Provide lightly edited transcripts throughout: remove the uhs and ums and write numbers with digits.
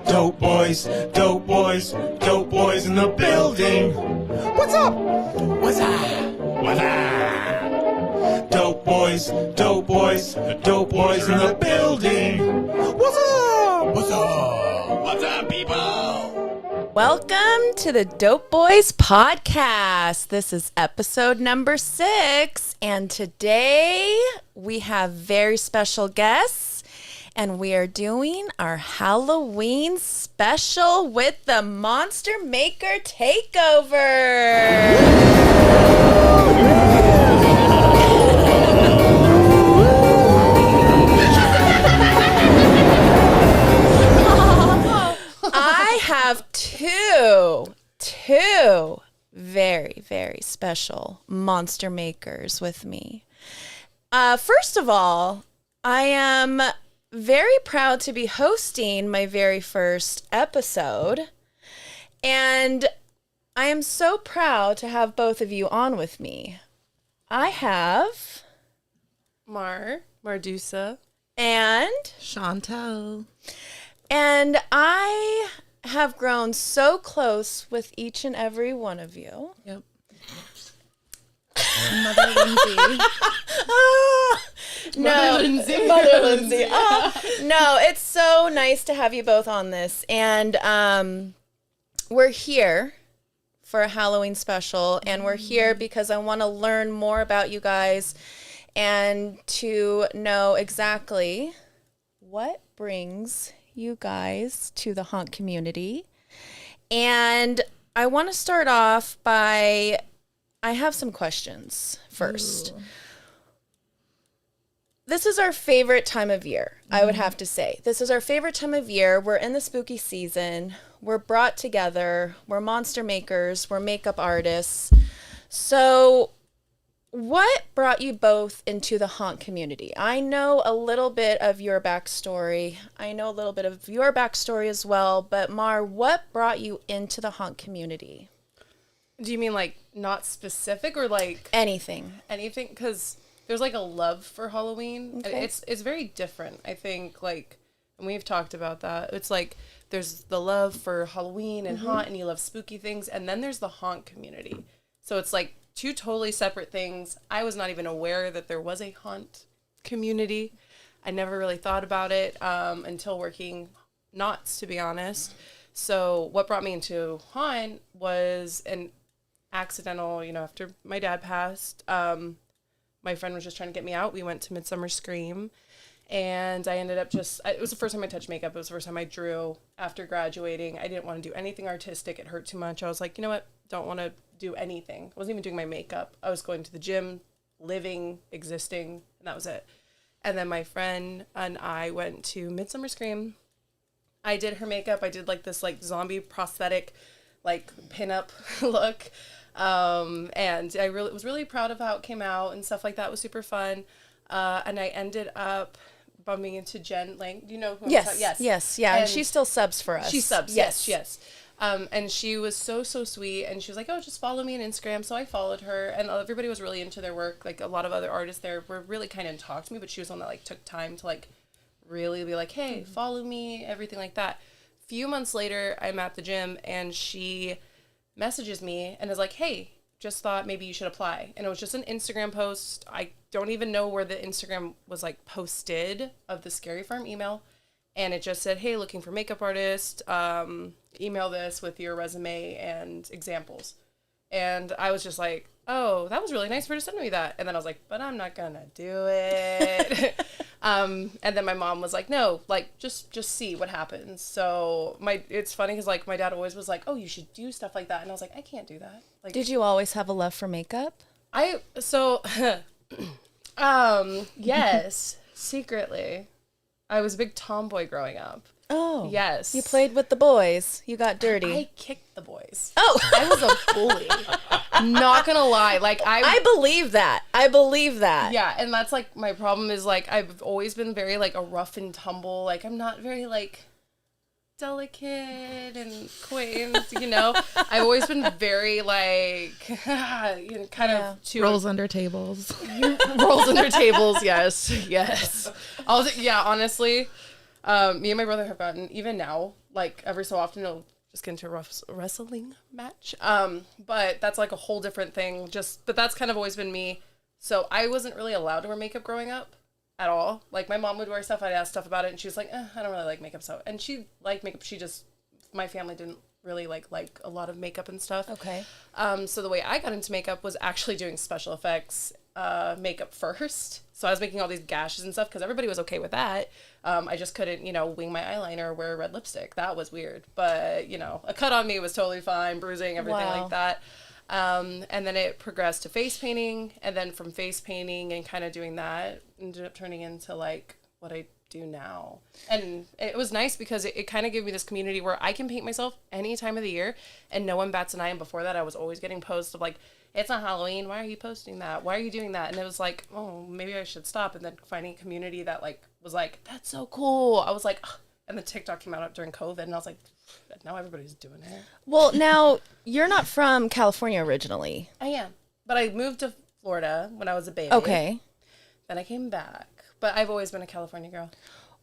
Dope Boyz, Dope Boyz, Dope Boyz in the building. What's up? What's up? What's up? Dope Boyz, Dope Boyz, Dope Boyz in the building. What's up? What's up? What's up, people? Welcome to the Dope Boyz Podcast. This is episode number 6, and today we have very special guests, and we are doing our Halloween special with the Monster Maker takeover. I have two very, very special monster makers with me. First of all, I am very proud to be hosting my very first episode, and I am so proud to have both of you on with me. I have Mardusa, and Chantel. And I have grown so close with each and every one of you. Yep. Mother Lindsay. Mother Lindsay. Oh, no, it's so nice to have you both on this. And we're here for a Halloween special, and we're here because I want to learn more about you guys and to know exactly what brings you guys to the haunt community. And I want to start off by, I have some questions first. Ooh. This is our favorite time of year, I would have to say. This is our favorite time of year. We're in the spooky season. We're brought together. We're monster makers. We're makeup artists. So what brought you both into the haunt community? I know a little bit of your backstory. I know a little bit of your backstory as well. But Mar, what brought you into the haunt community? do you mean like not specific or like Anything? anything? Because there's like a love for Halloween. Okay. It's very different. I think like, and we've talked about that. It's like there's the love for Halloween and haunt, and you love spooky things, and then there's the haunt community. So it's like two totally separate things. I was not even aware that there was a haunt community. I never really thought about it until working Knots, to be honest. So what brought me into haunt was an accidental, after my dad passed, my friend was just trying to get me out. We went to Midsummer Scream, and I ended up it was the first time I touched makeup. It was the first time I drew after graduating. I didn't want to do anything artistic. It hurt too much. I was like, you know what? Don't want to do anything. I wasn't even doing my makeup. I was going to the gym, living, existing, and that was it. And then my friend and I went to Midsummer Scream. I did her makeup. I did like this like zombie prosthetic, like pinup look. And I was really proud of how it came out and stuff like that. It was super fun. And I ended up bumping into Jen Lang. Do you know who I'm talking about? Yes. Yeah. And she still subs for us. She subs. Yes. And she was so sweet, and she was like, oh, just follow me on Instagram. So I followed her, and everybody was really into their work. Like a lot of other artists there were really kind of talked to me, but she was one that like took time to like really be like, hey, follow me, everything like that. A few months later, I'm at the gym, and she messages me and is like, hey, just thought maybe you should apply. And it was just an Instagram post. I don't even know where the Instagram was like posted of the Scary Farm email. And it just said, hey, looking for makeup artist, email this with your resume and examples. And I was just like, oh, that was really nice for her to send me that. And then I was like, but I'm not going to do it. And then my mom was like, no, like, just see what happens. So it's funny because, like, my dad always was like, oh, you should do stuff like that. And I was like, I can't do that. Like, Did you always have a love for makeup? Yes, secretly. I was a big tomboy growing up. Oh. Yes. You played with the boys. You got dirty. I kicked the boys. Oh. I was a bully. Not gonna lie. Like I believe that. Yeah, and that's like my problem is like I've always been very like a rough and tumble. Like I'm not very like delicate and quaint, I've always been very like kind of too Rolls under tables. Rolls under tables, yes. Honestly, Me and my brother have gotten, even now, like every so often, he'll just get into a wrestling match. But that's like a whole different thing. But that's kind of always been me. So I wasn't really allowed to wear makeup growing up at all. Like my mom would wear stuff. I'd ask stuff about it. And she was like, I don't really like makeup. And she liked makeup. My family didn't really like a lot of makeup and stuff. Okay. So the way I got into makeup was actually doing special effects makeup first. So I was making all these gashes and stuff because everybody was okay with that. I just couldn't, wing my eyeliner or wear red lipstick. That was weird. But, a cut on me was totally fine, bruising, everything like that. And then it progressed to face painting. And then from face painting and kind of doing that, ended up turning into like what I do now. And it was nice because it kind of gave me this community where I can paint myself any time of the year and no one bats an eye. And before that, I was always getting posts of like, it's not Halloween. Why are you posting that? Why are you doing that? And it was like, oh, maybe I should stop. And then finding a community that like was like, that's so cool. I was like, ugh. And then TikTok came out during COVID, and I was like, now everybody's doing it. Well, now you're not from California originally. I am, but I moved to Florida when I was a baby. Okay. Then I came back, but I've always been a California girl.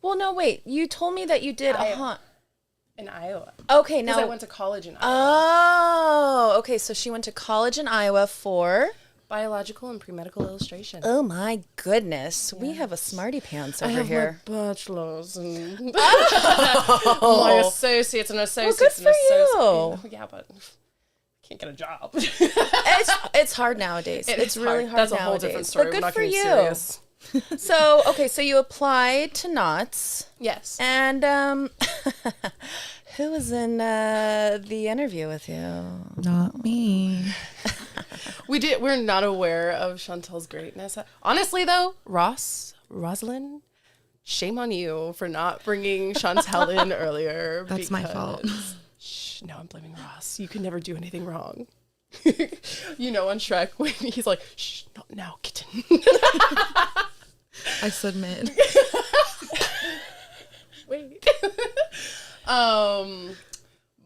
Well, no, wait. You told me that you did in Iowa. Okay, now because I went to college in Iowa. Oh, okay. So she went to college in Iowa for biological and pre-medical illustration. Oh my goodness, we have a smarty pants over here. My bachelor's and my associates and associates. Well, good for you. Yeah, but I can't get a job. It's hard nowadays. It's really hard. That's nowadays. a whole different story. But good I'm not for you. Serious. So so you applied to Knott's. Yes. And who was in the interview with you? Not me. We're not aware of Chantel's greatness. Honestly, though, Rosalind, shame on you for not bringing Chantel in earlier. That's my fault. No, I'm blaming Ross. You can never do anything wrong. On Shrek when he's like, shh, not now, kitten. I submit. Wait.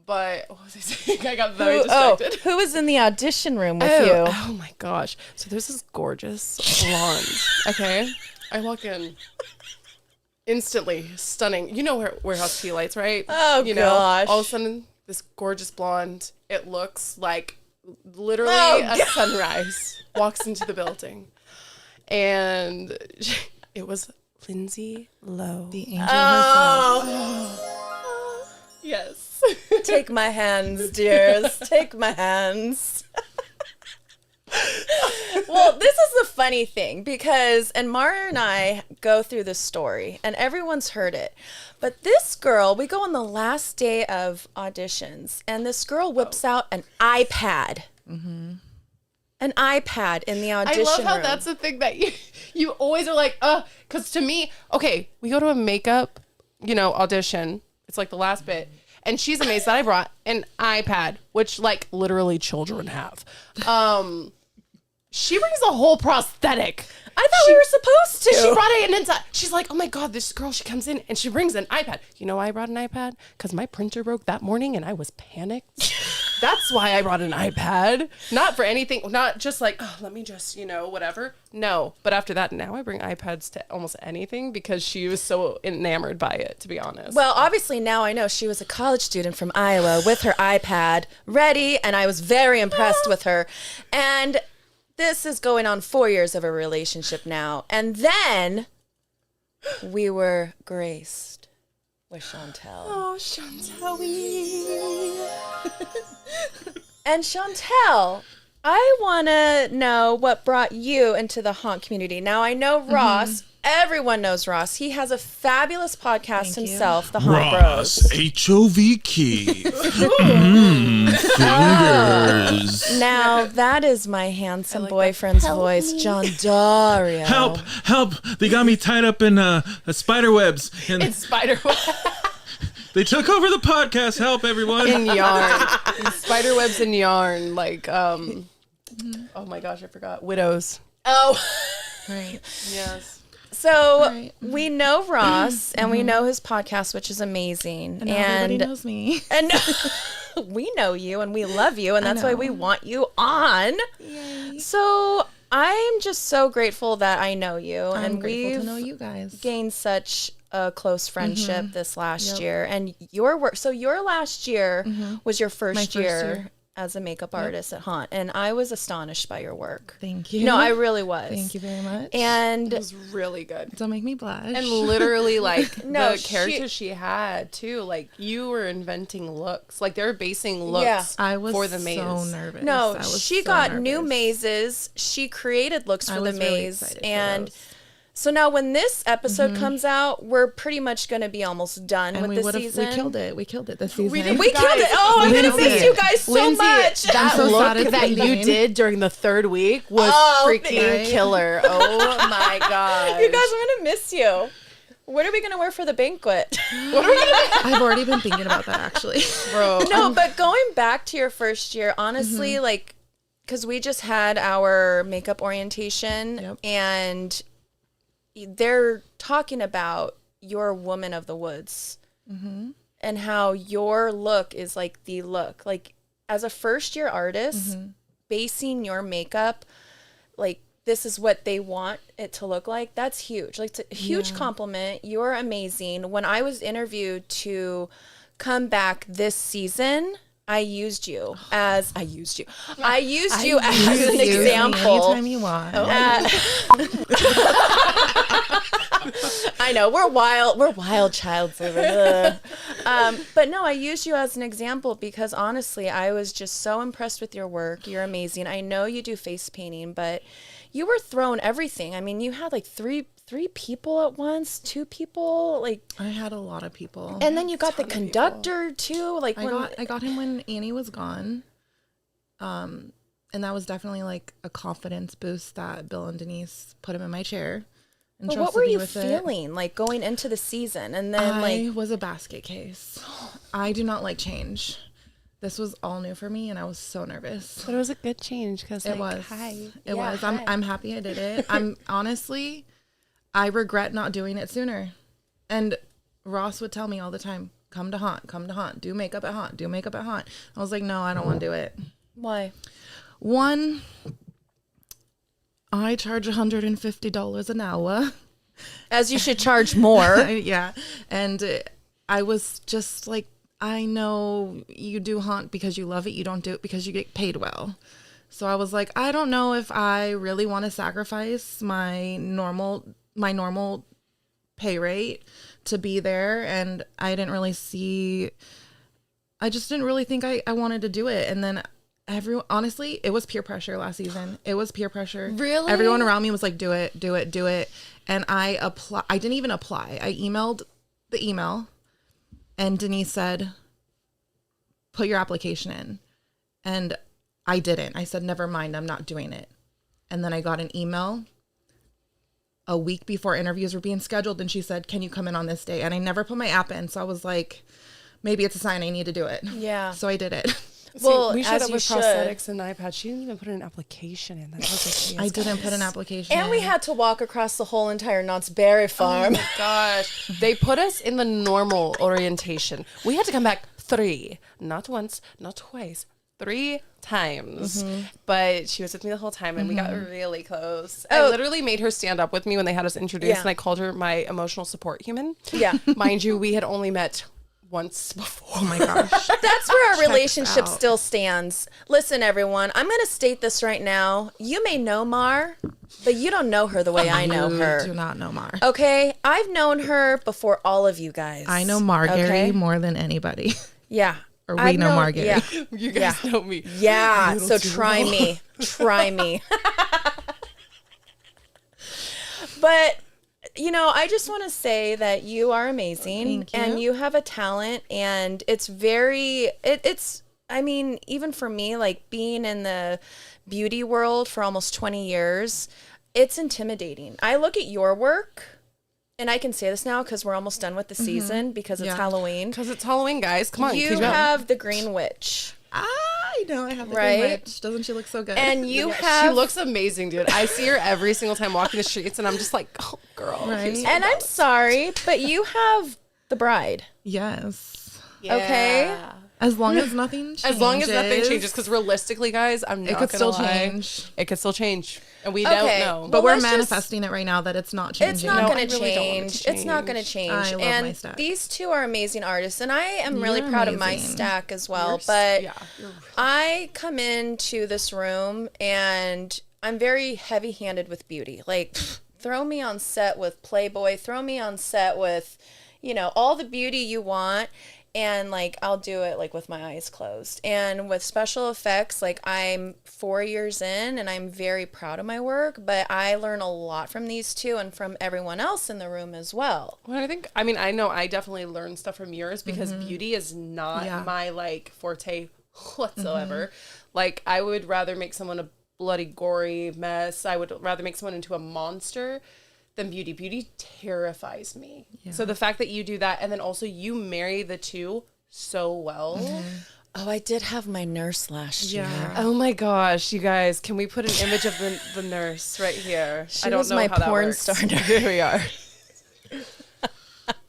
But what was I saying? I got very distracted. Who was in the audition room with you? Oh my gosh. So there's this gorgeous blonde. Okay. I walk in. Instantly stunning. You know warehouse tea lights, right? Oh, gosh. All of a sudden, this gorgeous blonde, it looks like literally a sunrise, walks into the building. And it was Lindsay Lowe. The angel herself. Yes. Take my hands, dears. Take my hands. Well, this is the funny thing because, and Mara and I go through this story and everyone's heard it, but this girl, we go on the last day of auditions and this girl whips out an iPad. Mm-hmm. An iPad in the audition I love how room. that's the thing that you always are like, because to me, okay, we go to a makeup, audition. It's like the last bit. And she's amazed that I brought an iPad, which like literally children have. She brings a whole prosthetic. I thought we were supposed to. She brought it inside. She's like, oh my God, this girl, she comes in and she brings an iPad. You know why I brought an iPad? Because my printer broke that morning and I was panicked. That's why I brought an iPad. Not for anything, not just like, oh, let me just, whatever. No, but after that, now I bring iPads to almost anything because she was so enamored by it, to be honest. Well, obviously now I know she was a college student from Iowa with her iPad ready, and I was very impressed with her. And this is going on 4 years of a relationship now. And then we were graced with Chantel. Oh, Chantel. And Chantel, I want to know what brought you into the haunt community. Now, I know Ross. Everyone knows Ross. He has a fabulous podcast himself, The Haunt Ross, Bros. H-O-V key. Fingers. Now, that is my handsome boyfriend's voice, John Dario. Help. They got me tied up in spider webs. And It's spiderweb. they took over the podcast. Help, everyone. In yarn. Spider webs in yarn. Like, oh my gosh, I forgot. Widows. Oh. Right. Yes. So we know Ross and we know his podcast, which is amazing. And everybody knows me. And we know you and we love you, and that's why we want you on. Yay. So I'm just so grateful that I know you, I'm and grateful we've to know you guys. gained such a close friendship this last year. And your work, so your last year was your first year as a makeup artist at Haunt, and I was astonished by your work. Thank you. No, I really was. Thank you very much. And It was really good. Don't make me blush. And literally, like, No, the character she had, too. Like, you were inventing looks. Like, they were basing looks Yeah. I was for the maze. so nervous. no, I was she so got nervous. new mazes. She created looks I for the was really maze. excited for And those. so now when this episode comes out, we're pretty much going to be almost done And with we the season. We killed it. We killed it this season. We did. We killed it. Oh, I'm We going to killed miss it. you guys so Lindsay, much. that so look sad it's that you ending. did during the third week was freaking Right? killer. Oh my god. You guys, I'm going to miss you. What are we going to wear for the banquet? I've already been thinking about that actually. bro. No, but going back to your first year, honestly, like, because we just had our makeup orientation Yep. and they're talking about your woman of the woods and how your look is like the look. Like, as a first year artist, basing your makeup, like, this is what they want it to look like. That's huge. Like, it's a huge compliment. You're amazing. When I was interviewed to come back this season, I used you as an example. Anytime you want. I know we're wild childs over there. But no, I used you as an example because honestly, I was just so impressed with your work. You're amazing. I know you do face painting, but you were throwing everything. I mean, you had like three people at once, 2 people, like, I had a lot of people. and then you got the conductor too. Like, I got him when Annie was gone. And that was definitely like a confidence boost that Bill and Denise put him in my chair. And but what trusted were me you with it. feeling like going into the season? And then I was a basket case. I do not like change. This was all new for me, and I was so nervous. But it was a good change because It was. Hi. It was. I'm happy I did it. I'm honestly, I regret not doing it sooner. And Ross would tell me all the time, come to Haunt, do makeup at Haunt, do makeup at Haunt. I was like, no, I don't want to do it. why? One, I charge $150 an hour. As you should charge more. Yeah. And I was just like, I know you do Haunt because you love it. You don't do it because you get paid well. So I was like, I don't know if I really want to sacrifice my normal pay rate to be there. And I just didn't really think I wanted to do it. And then honestly, it was peer pressure last season. It was peer pressure. Really? Everyone around me was like, do it. And I didn't even apply. I emailed the email and Denise said, put your application in. And I didn't. I said, never mind, I'm not doing it. And then I got an email a week before interviews were being scheduled. And she said, can you come in on this day? And I never put my app in. So I was like, maybe it's a sign I need to do it. Yeah. So I did it. Well, we showed as up you with should. prosthetics and iPads. She didn't even put an application in. That was like, I didn't put an application And in. we had to walk across the whole entire Knott's Berry farm. gosh. They put us in the normal orientation. We had to come back 3, not once, not twice, 3 times. But she was with me the whole time and we got really close. I literally made her stand up with me when they had us introduced Yeah. and I called her my emotional support human. Yeah. Mind you, we had only met once before. Oh my gosh. That's where our relationship out. still stands. Listen, everyone, I'm going to state this right now. You may know Mar, but you don't know her the way I know You her. do not know Mar. Okay? I've known her before all of you guys. I know Margery Okay? more than anybody. Yeah. Or we I've know known- Margery. Yeah. You guys know me. Yeah. Little So too try well. me. Try me. But, you know, I just want to say that you are amazing. Thank you. And you have a talent. And it's very, it's, I mean, even for me, like being in the beauty world for almost 20 years, it's intimidating. I look at your work, and I can say this now because we're almost done with the season because it's Yeah. Halloween. Because it's Halloween, guys. Come on. You keep going. have the Green Witch. I know I have the Right? Green Witch. Doesn't she look so good? And you She have looks amazing, dude. I see her every single time walking the streets, and I'm just like, oh, girl. Right. here's your And I'm balance. sorry, but you have the bride. yes. Okay. As long as nothing changes. As long as nothing changes, because realistically, guys, I'm not it could gonna still lie. change. It could still change, and we Okay. don't know. But Well, we're let's just- manifesting it right now that it's not changing. It's not No, going I to really don't want it change. to It's not going to change. change. I love and my stack. these two are amazing artists, and I am really You're proud of my amazing. stack as well. You're But yeah, you're- I come into this room and I'm very heavy-handed with beauty. Like, throw me on set with Playboy, throw me on set with, all the beauty you want. And like, I'll do it like with my eyes closed. And with special effects, like I'm 4 years in and I'm very proud of my work, but I learn a lot from these two and from everyone else in the room as well. Well, I know I definitely learned stuff from yours because beauty is not Yeah. my like forte whatsoever. Like, I would rather make someone a bloody gory mess. I would rather make someone into a monster than beauty. Beauty terrifies me. So the fact that you do that, and then also you marry the two so well. Oh, I did have my nurse last year. Oh my gosh, you guys, can we put an image of the nurse right here? She was my how that porn works. star. Here we are.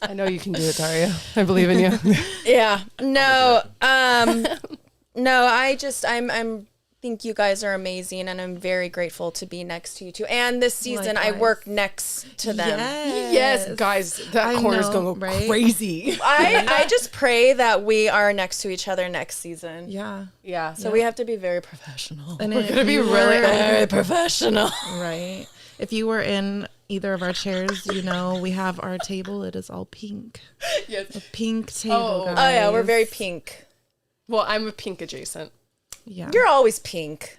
I know you can do it, Dario. I believe in you. Yeah. No. No, I'm think you guys are amazing, and I'm very grateful to be next to you two. And this season, I Likewise. work next to them. Yes, guys, that I corner's know, going to go right? crazy. I just pray that we are next to each other next season. Yeah. Yeah. So we have to be very professional. And We're if gonna be you really were- Very professional. right. If you were in either of our chairs, we have our table. It is all pink. Yes. Pink table, guys. Oh yeah, we're very pink. Well, I'm a pink adjacent. Yeah. You're always pink.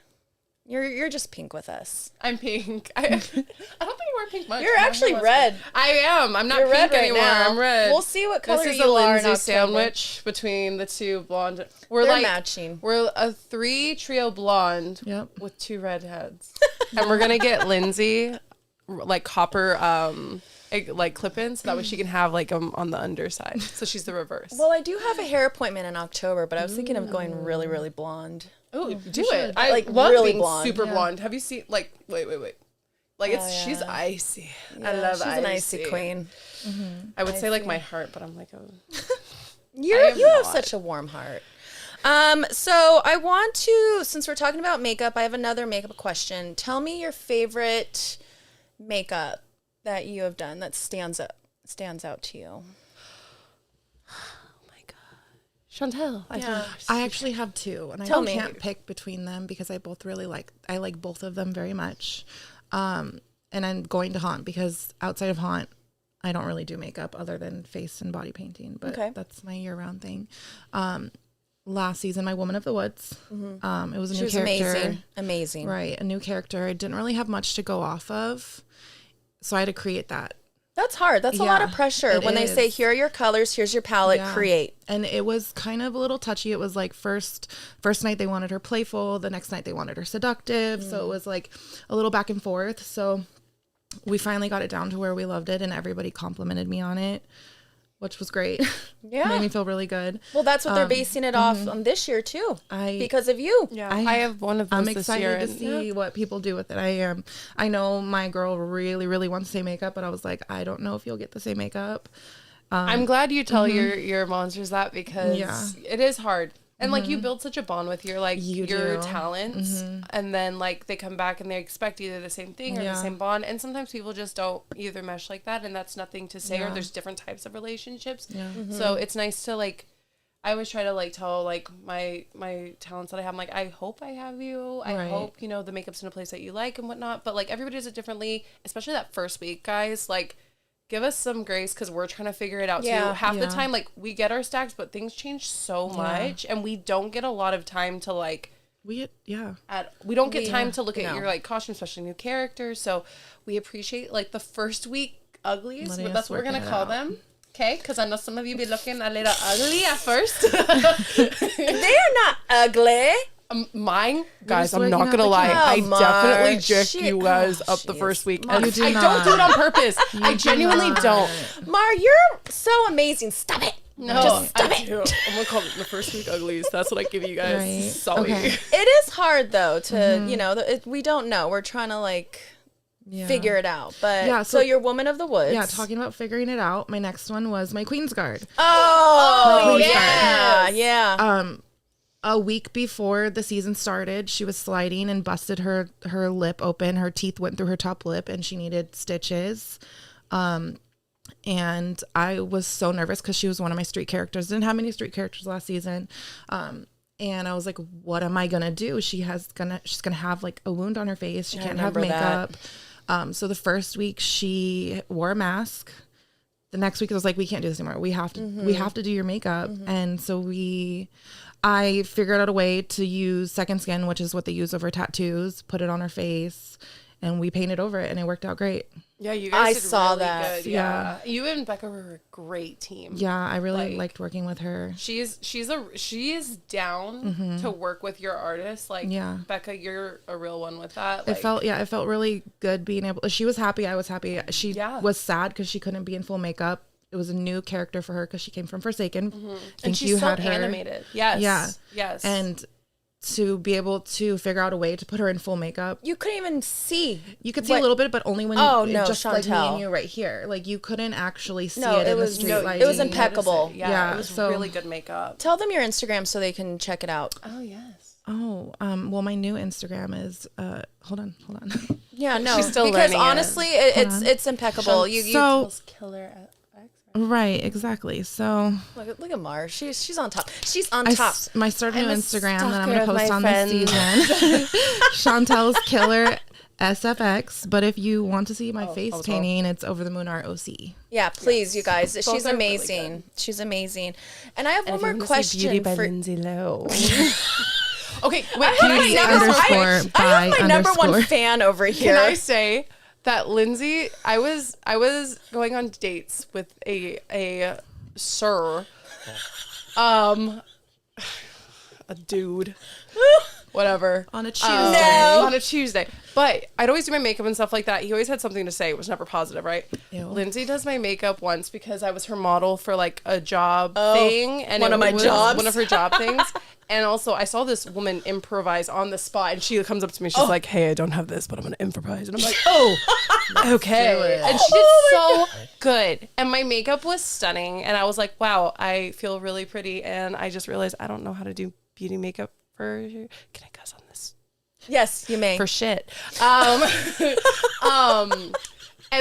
You're just pink with us. I'm pink. I don't think I wear pink much. You're My actually hair was red. pink. I am. I'm not You're pink red right anymore. now. I'm red. We'll see what color this is you a are in Lindsay October. sandwich between the two blonde. We're They're like matching. We're a 3 trio blonde Yep. with 2 redheads, and we're gonna get Lindsay like copper like clip-ins so that way she can have like on the underside. So she's the reverse. Well, I do have a hair appointment in October, but I was thinking of going really, really blonde. Oh, do it. I Like, love really being blonde. super blonde. Have you seen like wait. Like it's Oh, she's yeah. icy. I Yeah, love she's an icy queen. I would say like my heart, but I'm like You am have not. such a warm heart. So I want to, since we're talking about makeup, I have another makeup question. Tell me your favorite makeup that you have done that stands out to you. Chantel. I actually have 2, and Tell I me. can't pick between them because I like both of them very much. And I'm going to Haunt because outside of Haunt, I don't really do makeup other than face and body painting, but Okay. that's my year-round thing. Last season, my Woman of the Woods. It was a She new was character. amazing. Right, a new character. I didn't really have much to go off of, so I had to create that. That's hard. That's a lot of Yeah, pressure. it When they say, is. here are your colors, here's your palette, Yeah. create. And it was kind of a little touchy. It was like first night they wanted her playful, the next night they wanted her seductive. So it was like a little back and forth. So we finally got it down to where we loved it, and everybody complimented me on it, which was great. Yeah. Made me feel really good. Well, that's what they're basing it off on this year, too. Because of you. Yeah, I- I have one of those I'm this year. excited to see what people do with it. I know my girl really, really wants the same makeup, but I was like, I don't know if you'll get the same makeup. I'm glad you tell your monsters that because Yeah. it is hard. And like you build such a bond with your You your do. talents, and then like they come back and they expect either the same thing or the Yeah. same bond. And sometimes people just don't either mesh like that, and that's nothing to say. Or Yeah. there's different types of relationships. Yeah. So it's nice to like. I always try to like tell like my talents that I have. I'm like, I hope I have you. I Right. hope the makeup's in a place that you like and whatnot. But like everybody does it differently, especially that first week, guys. Like, give us some grace because we're trying to figure it out Yeah. too. Half the Yeah. time, like we get our stacks, but things change so much, and we don't get a lot of time to like. We We don't get time to look at no. your like costume, especially new characters. So we appreciate like the first week uglies, Letting but us that's what we're work gonna it call out. them. Okay, because I know some of you be looking a little ugly at first. They're not ugly. Mine, guys, just I'm working not out gonna the lie. I kinks. definitely Marge, jerk shit. you guys Oh, up the jeez. first week. Marge, And You do I don't do it on purpose. I genuinely don't. Mar, you're so amazing. Stop it. No, Just stop I it. do. I'm gonna call it the first week uglies. That's what I give you guys. Right. Sorry. Okay. It is hard, though, to, we don't know. We're trying to, like, figure it out. But, Yeah, so so- you're Woman of the Woods. Yeah, talking about figuring it out, my next one was my Queen's Guard. Oh, Queen's yeah. Guard. Yeah. A week before the season started, she was sliding and busted her lip open. Her teeth went through her top lip and she needed stitches. And I was so nervous because she was one of my street characters. Didn't have many street characters last season. And I was like, what am I gonna do? She's gonna have like a wound on her face. She can't have makeup. So the first week she wore a mask. The next week I was like, we can't do this anymore. We have to do your makeup. And so I figured out a way to use second skin, which is what they use over tattoos, put it on her face, and we painted over it, and it worked out great. Yeah, you guys did saw really that. good. Yeah. You and Becca were a great team. Yeah, I really liked working with her. She is down to work with your artists. Like, Becca, you're a real one with that. Like, It felt really good being able. She was happy. I was happy. She was sad because she couldn't be in full makeup. It was a new character for her because she came from Forsaken. And she's so animated. Yes. Yeah. Yes. And to be able to figure out a way to put her in full makeup. You couldn't even see. You could see a little bit, but only when just Chantel. like me and you right here. Like you couldn't actually see No, it in was the street lighting. it was impeccable. Yeah, it was really good makeup. Tell them your Instagram so they can check it out. Oh, yes. Oh, well, my new Instagram is hold on. Yeah, no, She's still because learning honestly, it's impeccable. So killer at X. Right, exactly. So look at Mar. She's on top. She's on I top. start a new I'm a Instagram that I'm stalker going to of post my on friends. this season. Chantel's Killer SFX. But if you want to see my face painting, it's Over the Moon Art OC. Yeah, please, you guys. Both She's are really amazing. good. She's amazing. And I have one more question for Lindsay Lowe. Okay, wait. Beauty _by_. I have my number one fan over here. Can I say that Lindsay? I was going on dates with a sir, a dude, whatever, On a Tuesday. on a Tuesday. But I'd always do my makeup and stuff like that. He always had something to say. It was never positive, right? Ew. Lindsay does my makeup once because I was her model for like a job thing, and one of my jobs. one of her job things. And also, I saw this woman improvise on the spot, and she comes up to me. She's like, "Hey, I don't have this, but I'm gonna improvise." And I'm like, "Oh, okay." And she did so good, and my makeup was stunning. And I was like, "Wow, I feel really pretty." And I just realized I don't know how to do beauty makeup for. Can I cuss on this? Yes, you may. For shit. And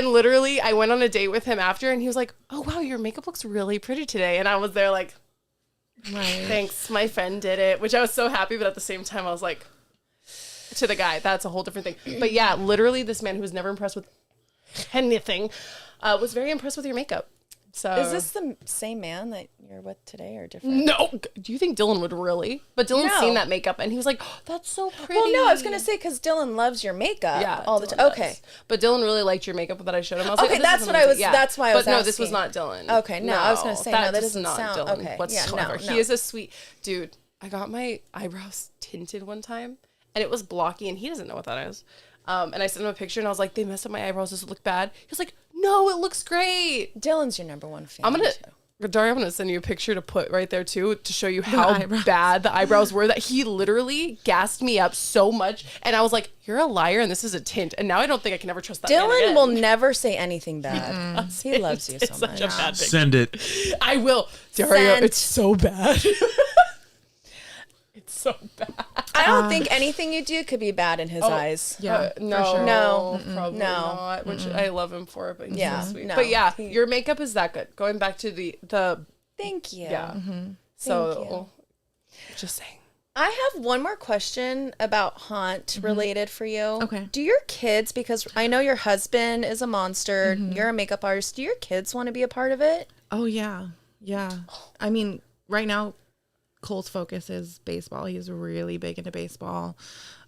literally, I went on a date with him after, and he was like, "Oh wow, your makeup looks really pretty today." And I was there like. Right. Thanks, my friend did it, which I was so happy, but at the same time I was like, to the guy, that's a whole different thing. But yeah, literally this man who was never impressed with anything was very impressed with your makeup. So Is this the same man that you're with today or different? no? Do you think Dylan would really? But Dylan's No. seen that makeup and he was like, oh, that's so pretty. Well, no, I was gonna say because Dylan loves your makeup all the Dylan time. does. Okay. But Dylan really liked your makeup that I showed him. I was Okay, like, oh, this that's is what I was- amazing. that's why I was But no, this was asking. not Dylan. Okay, no, I was gonna say, no, that is doesn't not sound- Dylan okay, yeah, whatsoever. no. He is a sweet dude. I got my eyebrows tinted one time and it was blocky and he doesn't know what that is. And I sent him a picture and I was like, they messed up my eyebrows. Does it look bad? He was like, no, it looks great. Dylan's your number one fan. Dario, I'm gonna send you a picture to put right there too to show you how eyebrows. bad the eyebrows were. That he literally gassed me up so much, and I was like, "You're a liar, and this is a tint." And now I don't think I can ever trust that. man Dylan again. will never say anything bad. He loves you so It's much. such a bad picture. Send it. I will, Dario. Sent. It's so bad. It's so bad. I don't think anything you do could be bad in his eyes. Yeah, No, for sure. No. probably No. not. Which I love him for, but he's Yeah, so sweet. no. But yeah, your makeup is that good. Going back to the Thank you. yeah. So, just saying. I have one more question about Haunt related for you. Okay. Do your kids, because I know your husband is a monster, you're a makeup artist, do your kids want to be a part of it? Oh, yeah. Yeah. I mean, right now, Cole's focus is baseball. He's really big into baseball.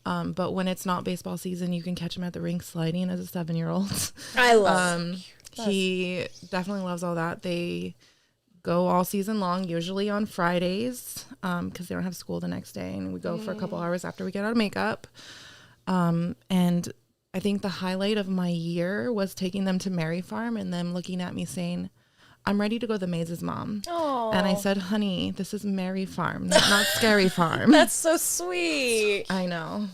But when it's not baseball season, you can catch him at the rink sliding as a 7-year-old. I love He definitely loves all that. They go all season long, usually on Fridays, because they don't have school the next day. And we go for a couple hours after we get out of makeup. And I think the highlight of my year was taking them to Mary Farm and them looking at me saying, I'm ready to go to the mazes, Mom. Aww. And I said, honey, this is Mary Farm, not Scary Farm. That's so sweet. I know.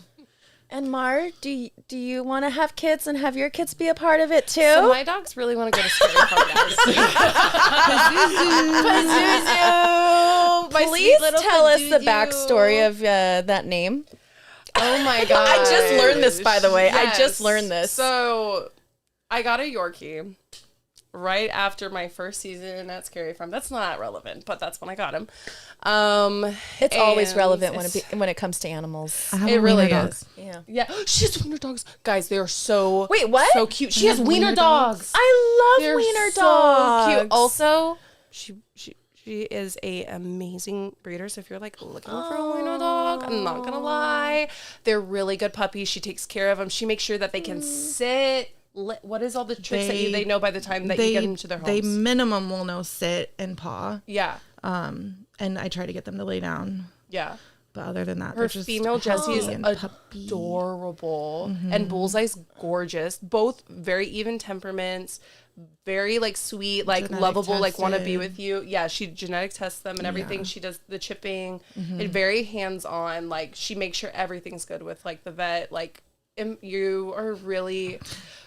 And Mar, do you want to have kids and have your kids be a part of it too? So my dogs really want to go to Scary Farm, guys. Please little tell us the Pazuzu. backstory of that name. Oh my god! I just learned this, by the way. I just Yes. learned this. So, I got a Yorkie right after my first season at Scary Farm. That's not relevant, but that's when I got him. It's always and relevant it's- when it comes to animals. I have It a really wiener dog. is. Yeah. Yeah, she has wiener dogs. Guys, they are so Wait, what? So cute. She has wiener dogs. I love They're wiener so dogs. cute. Also, she is a amazing breeder. So if you're like looking for a wiener dog, I'm not gonna lie, they're really good puppies. She takes care of them. She makes sure that they can sit. What is all the tricks that they know by the time that you get them to their homes? They minimum will know sit and paw. Yeah, And I try to get them to lay down. yeah. But other than that, Her they're just female Jessie is healthy and puppy. adorable, and Bullseye's gorgeous. Both very even temperaments, very like sweet, like Genetic lovable, like want to be tested. with you. Yeah, she genetic tests them and everything. Yeah. She does the chipping. And very hands on. Like she makes sure everything's good with like the vet. Like you are really.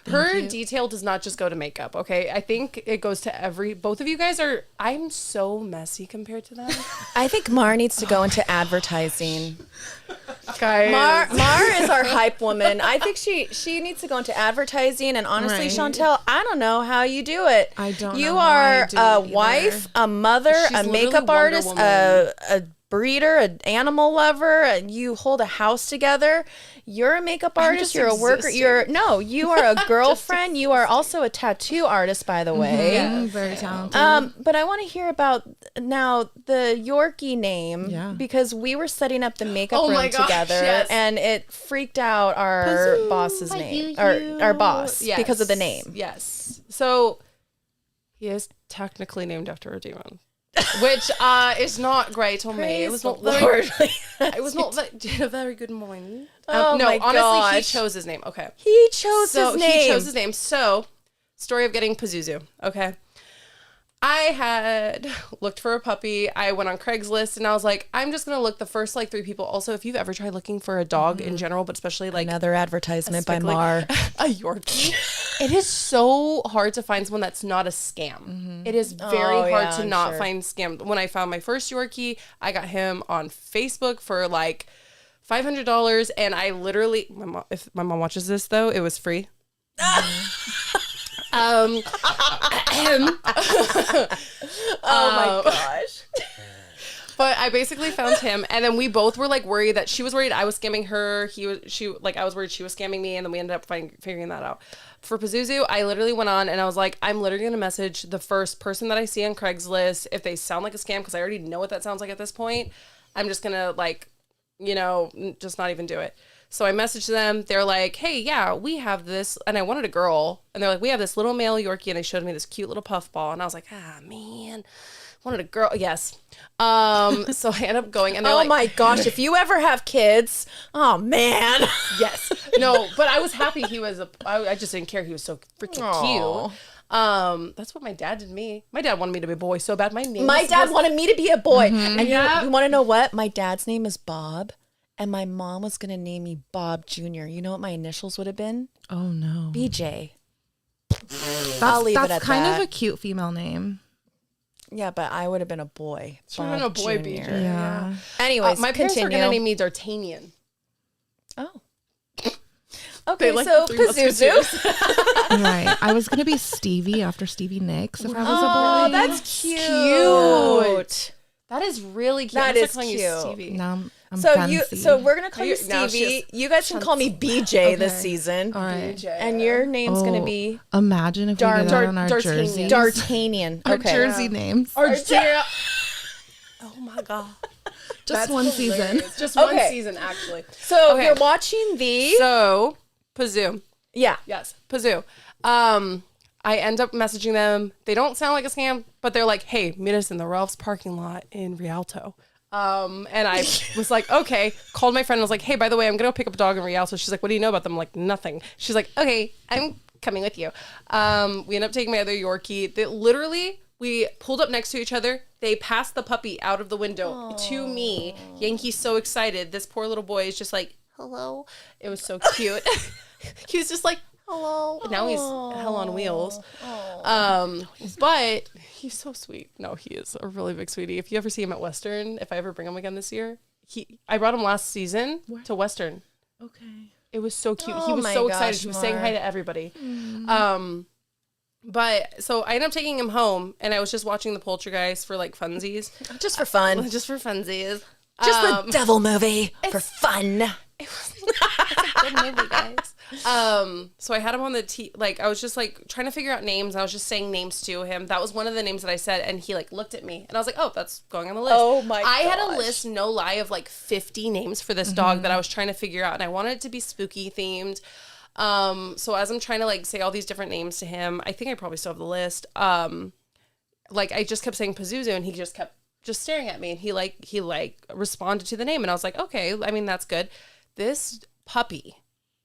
Her detail does not just go to makeup, okay? I think it goes to both of you guys are, I'm so messy compared to them. I think Mar needs to go into advertising. Guys. Mar is our hype woman. I think she needs to go into advertising. And honestly, Right. Chantel, I don't know how you do it. I don't You know how I are do a it either. wife, a mother, She's a literally makeup Wonder artist, Woman. a breeder, an animal lover, and you hold a house together. You're a makeup artist. just You're a worker. existing. You are a girlfriend. You are also a tattoo artist, by the way. Mm, very talented. But I want to hear about now the Yorkie name Yeah. because we were setting up the makeup Oh my room gosh, together yes. and it freaked out our boss's name or our boss Yes. because of the name. Yes. So he is technically named after a demon, which is not great on me. It was not very, it was not a very good morning. Oh no, my honestly, gosh. he chose his name. Okay. He chose So his name. he chose his name. So, story of getting Pazuzu. Okay. I had looked for a puppy. I went on Craigslist and I was like, I'm just going to look the first like 3 people. Also, if you've ever tried looking for a dog in general, but especially like Another advertisement by Like, Mar. a Yorkie. It is so hard to find someone that's not a scam. It is very Oh, hard yeah, to I'm not sure. find scam. When I found my first Yorkie, I got him on Facebook for like $500, and I literally, if my mom watches this though, it was free. Oh my gosh. But I basically found him, and then we both were like worried that she was worried I was scamming her. I was worried she was scamming me, and then we ended up figuring that out. For Pazuzu, I literally went on and I was like, I'm literally gonna message the first person that I see on Craigslist if they sound like a scam, because I already know what that sounds like at this point. I'm just gonna like, just not even do it. So I messaged them. They're like, hey, yeah, we have this. And I wanted a girl. And they're like, we have this little male Yorkie. And they showed me this cute little puffball. And I was like, man, wanted a girl. Yes. So I ended up going. And they're Oh like, my gosh, if you ever have kids, oh man. yes. No, but I was happy he was I just didn't care. He was so freaking cute. That's what my dad did to me. My dad wanted me to be a boy so bad. My dad wanted me to be a boy. And Yeah. you want to know what? My dad's name is Bob. And my mom was going to name me Bob Jr. You know what my initials would have been? Oh no. BJ. That's, I'll leave it that's at kind that. of a cute female name. Yeah, but I would have been a boy. Should've been a boy, Jr. BJ. Yeah. Anyways, my parents continue. were going to name me D'Artagnan. Oh. Okay, like so the Three Musketeers. Pazuzu. Right. I was gonna be Stevie after Stevie Nicks if I was Oh, a boy. that's cute. That is really cute. That I'm is calling you cute. Stevie. Now I'm So fancy. we're gonna call you Now Stevie. she's You guys can call me BJ this Okay. season. All right. BJ. And your name's gonna Oh, be Imagine if we did that on our D'Artagnan. jerseys. D'Artagnan. Our Okay. jersey names. Oh my god. Just one season. Just one Okay. season, actually. So Okay. you're watching the So, Pazu. yeah. Yes, Pazu. I end up messaging them. They don't sound like a scam, but they're like, hey, meet us in the Ralph's parking lot in Rialto. And I was like, okay. Called my friend and was like, hey, by the way, I'm going to go pick up a dog in Rialto. She's like, what do you know about them? I'm like, nothing. She's like, okay, I'm coming with you. We end up taking my other Yorkie. We pulled up next to each other. They passed the puppy out of the window to me. Yankee's so excited. This poor little boy is just like, hello. It was so cute. He was just like, hello. Now he's hell on wheels. But he's so sweet. No, he is a really big sweetie. If you ever see him at Western, if I ever bring him again this year, I brought him last season to Western. Okay. It was so cute. Oh He was my so gosh, excited. He was saying hi to everybody. But so I ended up taking him home, and I was just watching the Poltergeist for like funsies. Just for fun. Just for funsies. Just the devil movie for fun. It's a good movie, guys. So I had him on the like I was just like trying to figure out names. I was just saying names to him. That was one of the names that I said, and he like looked at me, and I was like, "Oh, that's going on the list." Oh my I had a gosh. list, no lie, of like 50 names for this dog that I was trying to figure out, and I wanted it to be spooky themed. So as I'm trying to like say all these different names to him, I think I probably still have the list. Like I just kept saying Pazuzu, and he just kept staring at me, and he responded to the name, and I was like, okay, I mean that's good. This puppy,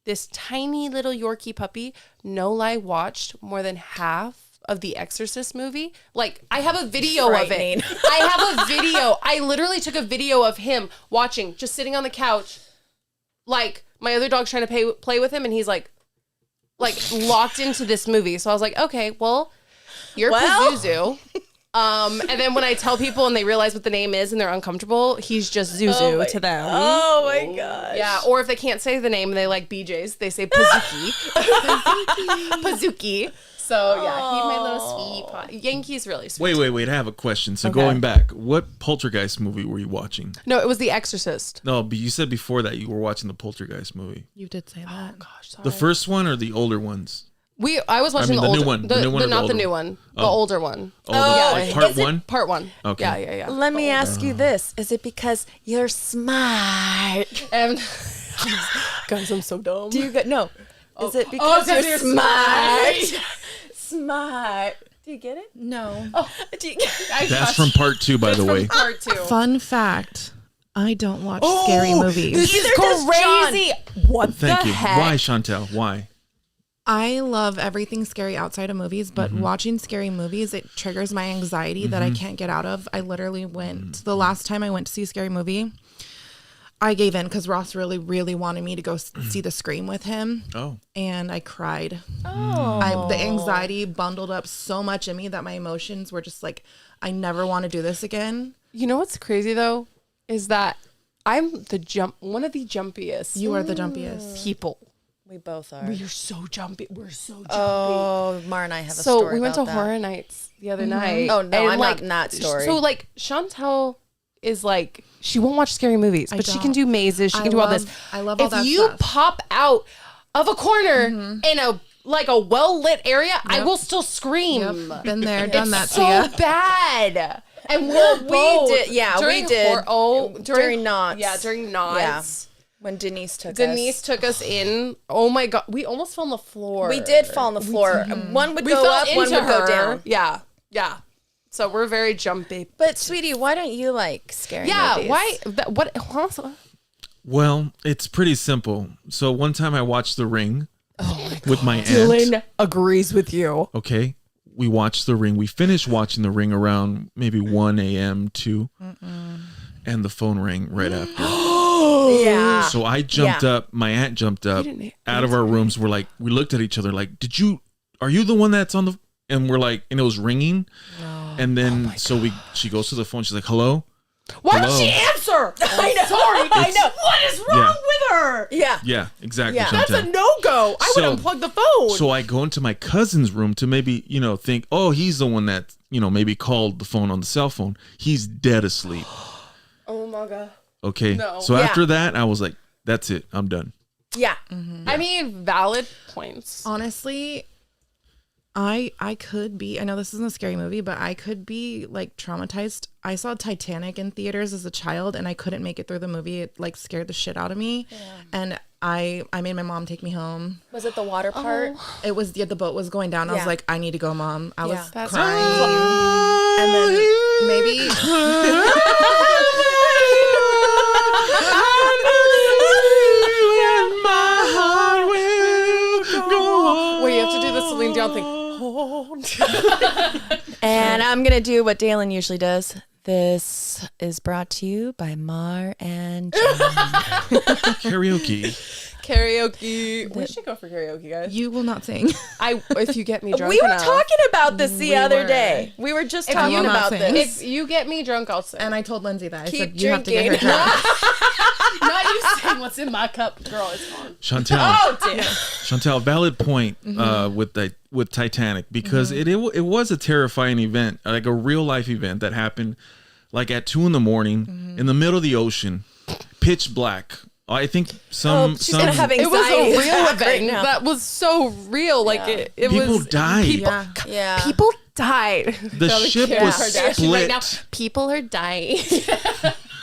this tiny little Yorkie puppy, no lie, watched more than half of the Exorcist movie. Like I have a video of it. I have a video. I literally took a video of him watching, just sitting on the couch, like my other dog's trying to play with him, and he's like locked into this movie. So I was like, okay, well, you're Pazuzu. And then when I tell people and they realize what the name is and they're uncomfortable, he's just Zuzu to them. Oh my gosh. Yeah, or if they can't say the name and they like BJ's, they say Pazuki. Pazuki. So yeah, he's my little sweet Yankee's really sweet. Wait. I have a question. So going back, what Poltergeist movie were you watching? No, it was The Exorcist. No, but you said before that you were watching the Poltergeist movie. You did say that. Gosh, sorry. The first one or the older ones? I was watching the the older new one. The new one or the not the older new one? one. The older one. Like part is it- one? Part one. Okay. Yeah. Let me ask you this. Is it because you're smart? And guys, I'm so dumb. Do you get no? Is it because you're smart? Smart. Do you get it? No. Do you That's from part 2, by the way. Part 2. Fun fact. I don't watch scary movies. This is does crazy. What Thank the you. heck? Why, Chantel? Why? I love everything scary outside of movies, but watching scary movies, it triggers my anxiety that I can't get out of. I literally went, the last time I went to see a scary movie, I gave in because Ross really, really wanted me to go see The Scream with him. Oh. And I cried. Oh. The anxiety bundled up so much in me that my emotions were just like, I never want to do this again. You know what's crazy though? Is that I'm one of the jumpiest You are the jumpiest. people. We both are. We're so jumpy. We're so jumpy. Oh, Mar and I have a So story we went to about that. horror nights the other night. Oh, no, and, I'm not in that story. So like Chantel is like, she won't watch scary movies, but she can don't. do mazes. She can do all this. I love all if that you stuff. pop out of a corner in a well lit area, I will still scream. Yep. Been there, done that So to you. bad. And We both did. Yeah, during we did. during Knots. Yeah, during Knots. When Denise took us. Denise took us in. Oh my god, we almost fell on the floor. We did fall on the floor. One would We go fell up, one into would go her. down. Yeah. So we're very jumpy. But sweetie, why don't you like scary movies? Why? What? Well, it's pretty simple. So one time I watched The Ring with my aunt. Dylan agrees with you. Okay. We watched The Ring. We finished watching The Ring around maybe 1 a.m. 2. And the phone rang right after. Yeah. So I jumped up. My aunt jumped up out of our rooms. We looked at each other like, are you the one that's on the, and we're like, and it was ringing. And then, she goes to the phone. She's like, hello? Why Hello? did she answer? I know. Sorry. I know. What is wrong with her? Yeah. Yeah, exactly. Yeah. Chantel. That's a no-go. I would unplug the phone. So I go into my cousin's room to maybe, think, oh, he's the one that, maybe called the phone on the cell phone. He's dead asleep. Oh my god. Okay. No. So Yeah. after that, I was like, that's it. I'm done. Yeah. I mean, valid points. Honestly, I could be, I know this isn't a scary movie, but I could be like traumatized. I saw Titanic in theaters as a child and I couldn't make it through the movie. It like scared the shit out of me. Yeah. And I made my mom take me home. Was it the water part? It was, the boat was going down. I was Yeah. like, I need to go, Mom. I was That's crying. And then maybe Wait, you have to do the Celine Dion thing. And I'm going to do what Daylon usually does. This is brought to you by Mar and Chantel. Karaoke. Karaoke. We should go for karaoke, guys. You will not sing. If you get me drunk We were enough. talking about this the other were. day. We were just talking you will not about sing. this. If you get me drunk, I'll sing. And I told Lindsay that. I Keep said, you have to get her drinking. drunk. Not you sing what's in my cup, girl. It's gone. Chantel. Oh, damn. Chantel, valid point with Titanic, because it was a terrifying event, like a real life event that happened like at 2 a.m. in the middle of the ocean, pitch black. I think She's gonna have It was anxiety a real right event. now. That was so real. Like it people was. died. Yeah. People died. The ship was Kardashian right now. split. People are dying.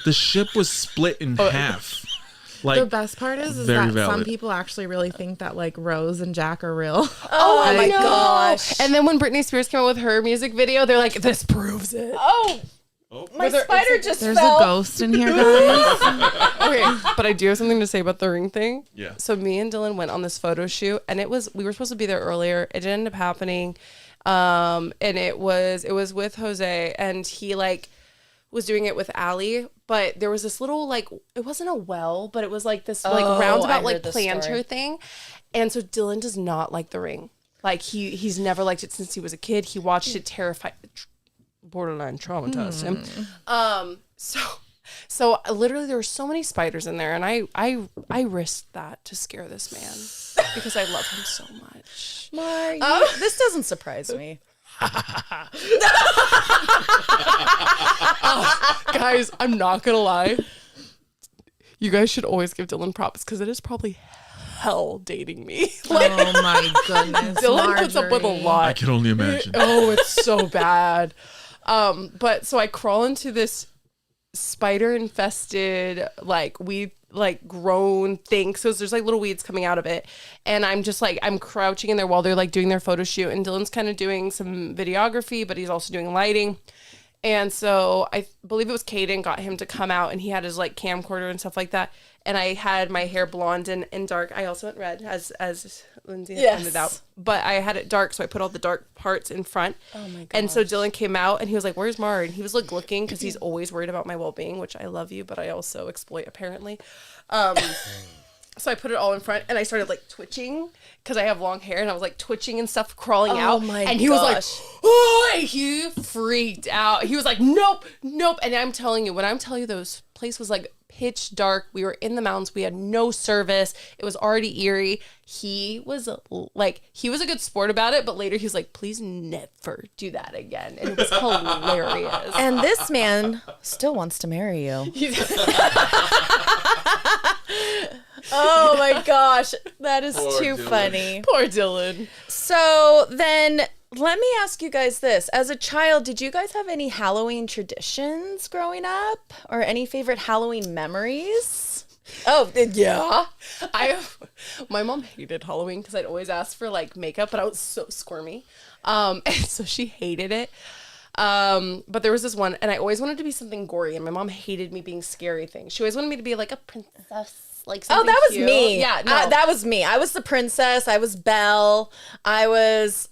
The ship was split in half. Like The best part is very that some valid. people actually really think that like Rose and Jack are real. Oh my no. gosh. And then when Britney Spears came out with her music video, they're like, "This proves it." Oh, my spider just There's fell. a ghost in here, guys. Okay, but I do have something to say about the ring thing. Yeah. So me and Dylan went on this photo shoot, and we were supposed to be there earlier. It didn't end up happening, and it was with Jose, and he like was doing it with Allie, but there was this little like, it wasn't a well, but it was like this like I roundabout heard like this planter story. thing, and so Dylan does not like the ring. Like he's never liked it since he was a kid. He watched it terrified. Borderline traumatized him. So literally there were so many spiders in there, and I risked that to scare this man because I love him so much. This doesn't surprise me. Guys, I'm not gonna lie. You guys should always give Dylan props because it is probably hell dating me. Like, Oh my goodness. Dylan puts up with a Margery. lot. I can only imagine. Oh, it's so bad. But so I crawl into this spider infested like weed like grown thing, so there's like little weeds coming out of it, and I'm just like I'm crouching in there while they're like doing their photo shoot, and Dylan's kind of doing some videography, but he's also doing lighting. And so I believe it was Caden got him to come out, and he had his like camcorder and stuff like that, and I had my hair blonde and dark. I also went red as Lindsay had pointed out, but I had it dark, so I put all the dark parts in front. Oh my god! And so Dylan came out, and he was like, "Where's Mar?" And he was like looking because he's always worried about my well-being, which I love you, but I also exploit apparently. So I put it all in front, and I started like twitching because I have long hair, and I was like twitching and stuff, crawling out. my and he was like, gosh. "Oh!" He freaked out. He was like, "Nope, nope." And I'm telling you, when I'm telling you, those place was like pitch dark. We were in the mountains. We had no service. It was already eerie. He was a good sport about it, but later he was like, "Please never do that again." And it was hilarious. And this man still wants to marry you. Oh my gosh, that is too funny. Poor Dylan. So then let me ask you guys this. As a child, did you guys have any Halloween traditions growing up or any favorite Halloween memories? Oh, yeah. My mom hated Halloween because I'd always ask for like makeup, but I was so squirmy. And so she hated it. But there was this one, and I always wanted to be something gory, and my mom hated me being scary things. She always wanted me to be like a princess. Like Oh, that was cute. me. Yeah, no. That was me. I was the princess. I was Belle. I was.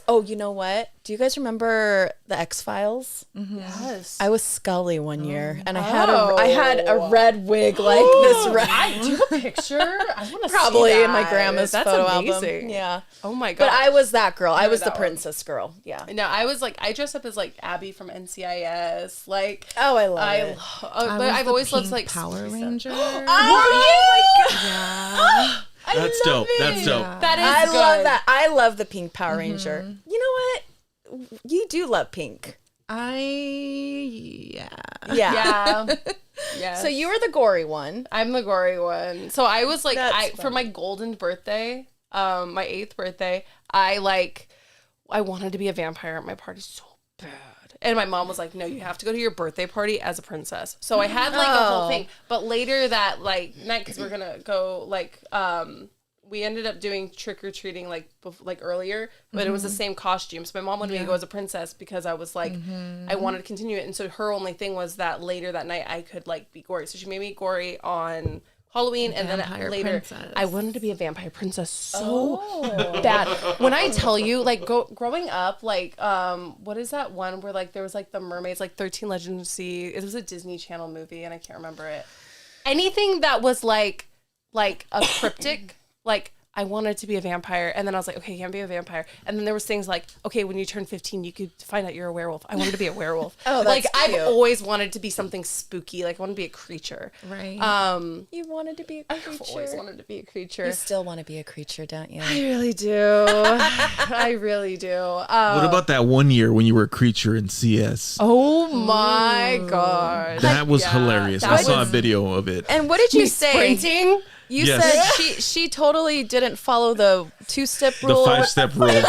Oh, you know what? Do you guys remember the X-Files? Yes. I was Scully one year, and I had a red wig like this. Red. Do you have a picture? I want to Probably see in my that. grandma's That's photo amazing. album. Yeah. Oh my god. But I was that girl. I was the that one. princess girl. Yeah. No, I was like, I dressed up as like Abby from NCIS. Like, Oh, I love it. but I've always loved like Power Ranger. Oh, Yeah. That's dope. That's dope. that is I good. love that. I love the Pink Power Ranger. You know what? You do love pink. Yeah. Yeah. Yeah. Yeah. So you were the gory one. I'm the gory one. So I was like, That's for my golden birthday, my 8th birthday, I wanted to be a vampire at my party so bad. And my mom was like, "No, you have to go to your birthday party as a princess." So I had like a whole thing. But later that like night, because we're gonna go like we ended up doing trick or treating like earlier, but it was the same costume. So my mom wanted me to go as a princess because I was like, I wanted to continue it. And so her only thing was that later that night I could like be gory. So she made me gory on Halloween, and then Vampire later princess. I wanted to be a vampire princess so bad. When I tell you, like growing up, like what is that one where like there was like the mermaids, like 13 Legends of the Sea? It was a Disney Channel movie, and I can't remember it. Anything that was like like a cryptic, like I wanted to be a vampire, and then I was like, okay, you can't be a vampire. And then there was things like, okay, when you turn 15, you could find out you're a werewolf. I wanted to be a werewolf. Oh, that's like cute. I've always wanted to be something spooky. Like I want to be a creature. Right. You wanted to be a creature. I've always wanted to be a creature. You still want to be a creature, don't you? I really do. I really do. What about that one year when you were a creature in CS? Oh my god. That was hilarious. that I saw a was- video of it. And what did you say? Sprinting? You Yes. said she totally didn't follow the 2-step The rule. 5-step rule.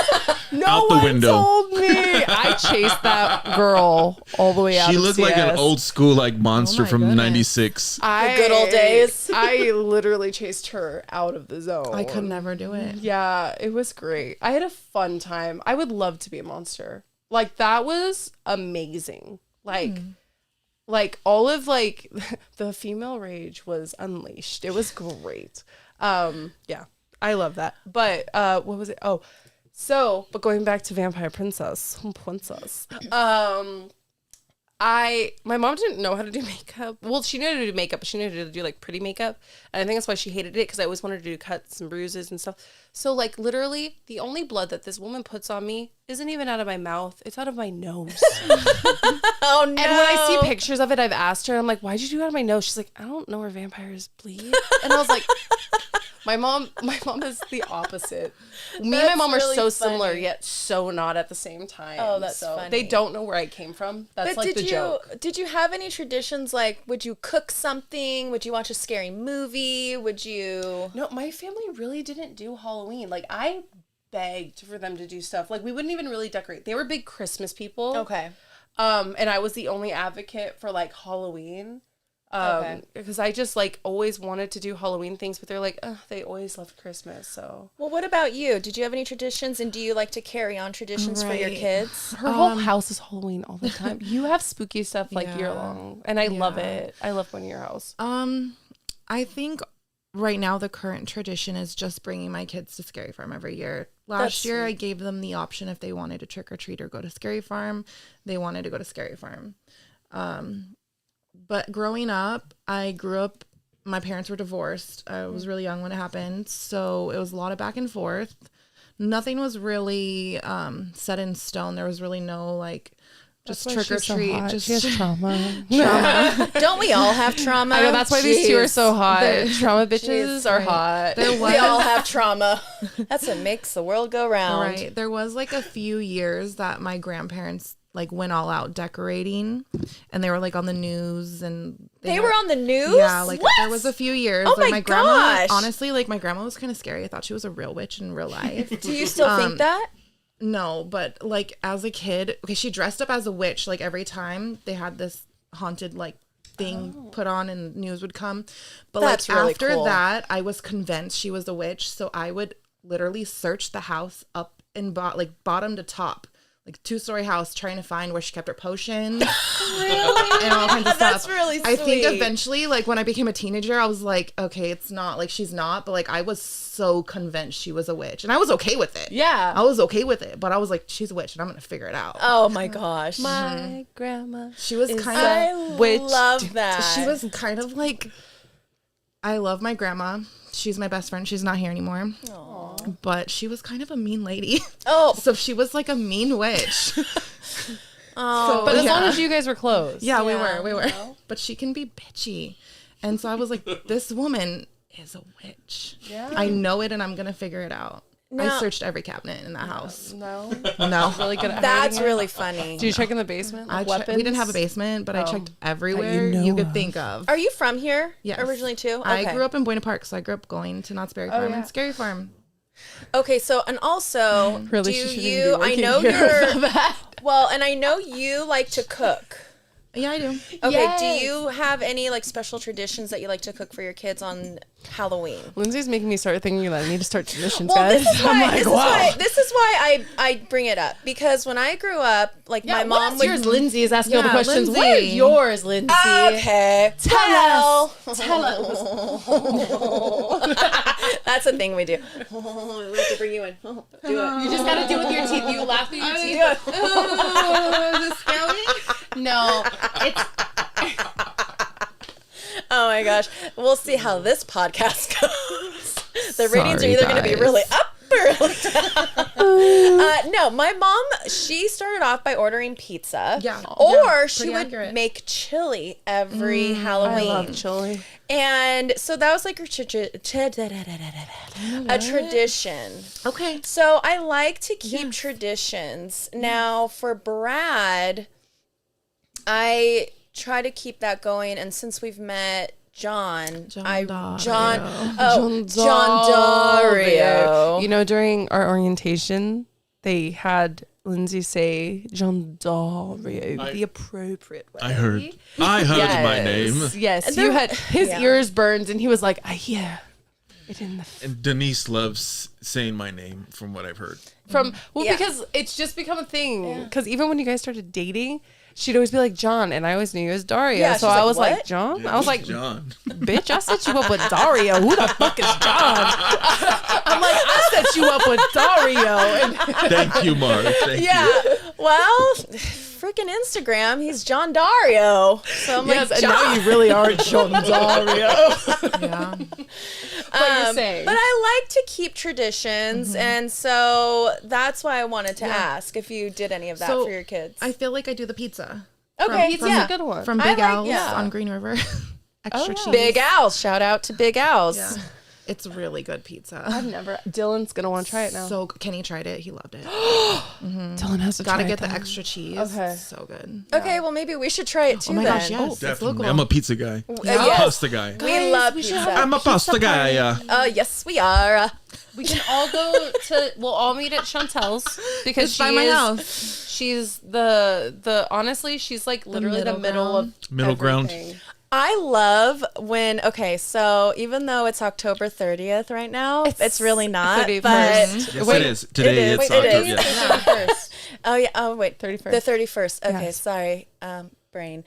No Out the one window. told me. I chased that girl all the way out. She of looked like an CS. old school like monster my from goodness. '96. I, good old days. I literally chased her out of the zone. I could never do it. Yeah, it was great. I had a fun time. I would love to be a monster. Like that was amazing. Like all of like the female rage was unleashed. It was great. Yeah, I love that. But what was it? Oh, so but going back to Vampire Princess. My mom didn't know how to do makeup. Well, she knew how to do makeup, but she knew how to do like pretty makeup. And I think that's why she hated it, because I always wanted to do cuts and bruises and stuff. So like literally the only blood that this woman puts on me isn't even out of my mouth. It's out of my nose. Oh no! And when I see pictures of it, I've asked her, I'm like, why'd you do it out of my nose? She's like, I don't know where vampires bleed. And I was like, my mom is the opposite. Me and my That's mom are really so similar, funny. yet so not at the same time. Oh, that's so funny. They don't know where I came from. That's But like the joke. did you have any traditions? Like, would you cook something? Would you watch a scary movie? Would you? No, my family really didn't do Halloween. Like, I begged for them to do stuff. Like, we wouldn't even really decorate. They were big Christmas people. Okay. And I was the only advocate for, like, Halloween. Okay. Because I just, like, always wanted to do Halloween things, but they're like, they always loved Christmas, so. Well, what about you? Did you have any traditions, and do you like to carry on traditions for your Right. kids? Her whole house is Halloween all the time. You have spooky stuff, like, Yeah. year long. And I love Yeah. it. I love going to your house. I think right now the current tradition is just bringing my kids to Scary Farm every year. Last year I gave them the option if they wanted to trick or treat or go to Scary Farm. They wanted to go to Scary Farm. But growing up, my parents were divorced. I was really young when it happened, so it was a lot of back and forth. Nothing was really set in stone. There was really no like just trick or treat. Just she has trauma. trauma. Don't we all have trauma? I know, that's why these two are Jeez. so hot. Trauma bitches Jeez, are right. hot. There was We all have trauma. That's what makes the world go round. Right. There was like a few years that my grandparents like went all out decorating, and they were like on the news, and They were on the news? Yeah, like What? there was a few years. Oh like my grandma, gosh. honestly, like my grandma was kind of scary. I thought she was a real witch in real life. Do you still think that? No, but like as a kid, okay, she dressed up as a witch like every time they had this haunted like thing put on and news would come. But That's like really after cool. that, I was convinced she was a witch, so I would literally search the house up and bottom to top. Like 2-story house, trying to find where she kept her potions. Really? And all kinds of stuff. That's really I think sweet. eventually, like when I became a teenager, I was like, okay, it's not like she's not, but like I was so convinced she was a witch, and I was okay with it. Yeah. I was okay with it, but I was like, she's a witch, and I'm gonna figure it out. Oh my gosh. My grandma. She was kind I of love that. she was kind of like, I love my grandma. She's my best friend. She's not here anymore. But she was kind of a mean lady. Oh. So she was like a mean witch. Oh. But as yeah. long as you guys were close. Yeah, we Yeah. were. But she can be bitchy. And so I was like, this woman is a witch. Yeah. I know it, and I'm going to figure it out. I No. searched every cabinet in that house. No. No. Really good at That's hiding it? really funny. Do you check in the basement? Like We didn't have a weapons? basement, but I checked everywhere you know you could of. think of. Are you from here? Yes. Originally too? I Okay. grew up in Buena Park, so I grew up going to Knott's Berry Farm yeah. and Scary Farm. Okay, so and also Really, do she shouldn't you be I working know here you're about that. well, and I know you like to cook. Yeah, I do. Okay, Yes. do you have any like special traditions that you like to cook for your kids on Halloween? Lindsay's making me start thinking that I need to start traditions, Well, guys. this is why I bring it up, because when I grew up, like my mom what's would yours? Lindsay is asking all the Yeah, questions. Lindsay. What are yours, Lindsay? Okay, Tell us. That's a thing we do. We have to bring you in. Do it. You just gotta do it with your teeth. You laugh with your teeth. Is it scary? No, it's Oh my gosh. We'll see how this podcast goes. The ratings are Sorry, either going to be guys. really up or really down. No, my mom, she started off by ordering pizza. Yeah. Or she pretty would accurate. make chili every Halloween. I love chili. And so that was like her a tradition. Okay. So I like to keep traditions. Now for Brad, I try to keep that going. And since we've met John Dario. John Dario. You know, during our orientation, they had Lindsay say John Dario the appropriate way. I heard my name. Yes, you had his Yeah. ears burned, and he was like, I hear it in the And Denise loves saying my name, from what I've heard. Yeah. because it's just become a thing. Because even when you guys started dating, she'd always be like John, and I always knew you as Dario. Yeah, so she's I like, was like "What?" John. Yeah, I was like, John. bitch, I set you up with Dario. Who the fuck is John? I'm like, I set you up with Dario. And Thank you, Mark. Thank Yeah. you. Well, freaking Instagram, he's John Dario. So I'm yes, like, and John. now you really are John Dario. Yeah. What you're saying. But I like to keep traditions, and so that's why I wanted to ask if you did any of that So, for your kids. I feel like I do the pizza. Okay, Pizza's yeah. a good one. From I Big like- Al's yeah. on Green River. Extra cheese. Big Al's. Shout out to Big Al's. Yeah. It's really good pizza. I've never. Dylan's gonna want to try it now. So Kenny tried it. He loved it. Dylan has to Gotta try get it the then. extra cheese. Okay. So good. Okay, well maybe we should try it too Oh my then. gosh, yes. It's Definitely. local. I'm a pizza guy. Yes. Pasta guy. We love we should pizza. have- I'm a pasta guy. Yes, we are. We can all go to. We'll all meet at Chantel's because It's by my house. She's the honestly, she's like literally the middle of Middle ground. everything. I love when, okay, so even though it's October 30th right now, it's really not, 31st. but Yes, it is. Today is. it's Wait, it October. is? Yes. First. oh yeah, oh wait, 31st. The 31st. Okay, Yes. sorry, brain.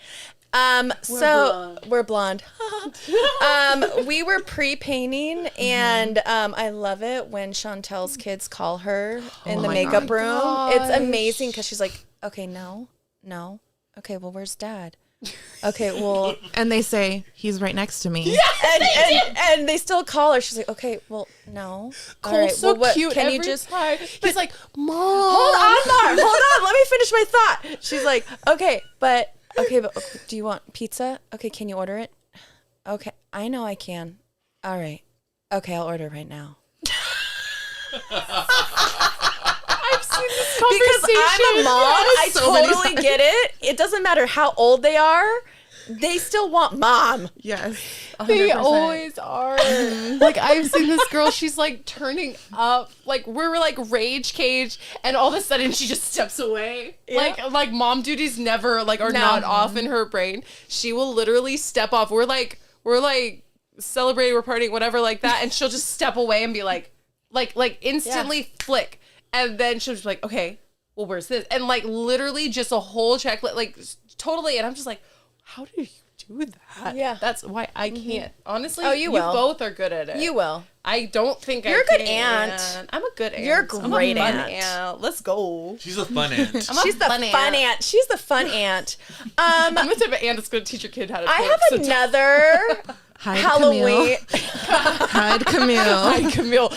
So we're blonde. We were pre-painting, and I love it when Chantel's kids call her in the my makeup God. room. It's amazing because she's like, okay, no. Okay, well, where's Dad? Okay, well, And they say, he's right next to me. and they still call her. She's like, okay, well, no. All Cole's right, so well, what, cute. Can every you just time. He's like, Mom. hold on, Mark, hold on. Let me finish my thought. She's like, okay, but do you want pizza? Okay, can you order it? Okay, I know I can. All right. Okay, I'll order right now. I've seen this Because I'm a mom, I so many totally get it. It doesn't matter how old they are. They still want mom. Yes. They 100%. always are. Like I've seen this girl, she's like turning up, like we're like rage cage, and all of a sudden she just steps away. Yeah. Like mom duties never like are not off in her brain. She will literally step off. We're like celebrating, we're partying, whatever like that, and she'll just step away and be like instantly flick, and then she'll just be like, okay, well where's this? And like literally just a whole checklist, like totally, and I'm just like, how do you do that? Yeah. That's why I can't. Honestly, Oh, you will. both are good at it. You will. I don't think You're I a good can. aunt. I'm a good aunt. You're a I'm great fun aunt. Let's go. She's a fun aunt. She's the fun aunt. She's the fun aunt. I'm the type of aunt that's going to teach your kid how to I cook. have so another Hide Halloween. Hide Camille. Hi, Camille.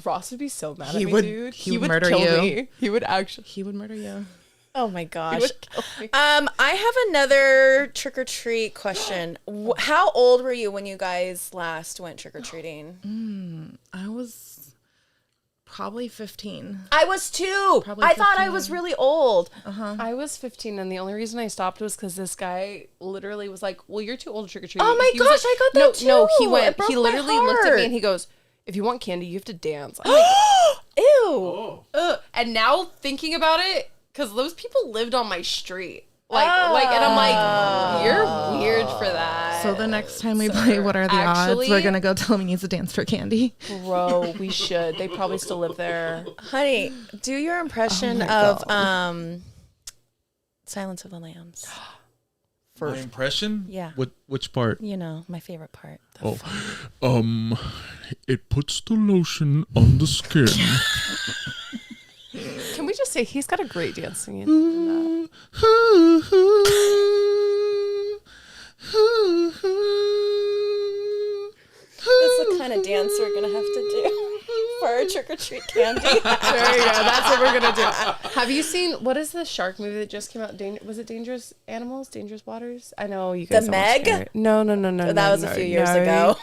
Ross would be so mad He at me, would- dude. he would murder kill you. me. He would actually. He would murder you. Oh my He gosh. would kill me. I have another trick or treat question. How old were you when you guys last went trick or treating? I was probably 15. I was too. Probably I thought I 15. was really old. I was 15, and the only reason I stopped was because this guy literally was like, "Well, you're too old to trick or treat." Oh my He was gosh, I got that No, too. he went. It broke He my literally looked at heart. me and he goes, "If you want candy, you have to dance." I'm like, Ew. and now thinking about it, because those people lived on my street, and I'm like, you're weird for that. So the next time we play What Are the Actually- Odds, we're going to go tell him he needs to dance for candy. Bro, we should. They probably still live there. Honey, do your impression my of God. Silence of the Lambs. My impression? Yeah. Which part? You know, my favorite part. It puts the lotion on the skin. Can we just say he's got a great dance singing? in that. kind of dance we're gonna have to do for our trick or treat candy. There you go. That's what we're gonna do. Have you seen what is the shark movie that just came out? Was it Dangerous Animals, Dangerous Waters? I know you guys. The Meg? No. That was a few years ago.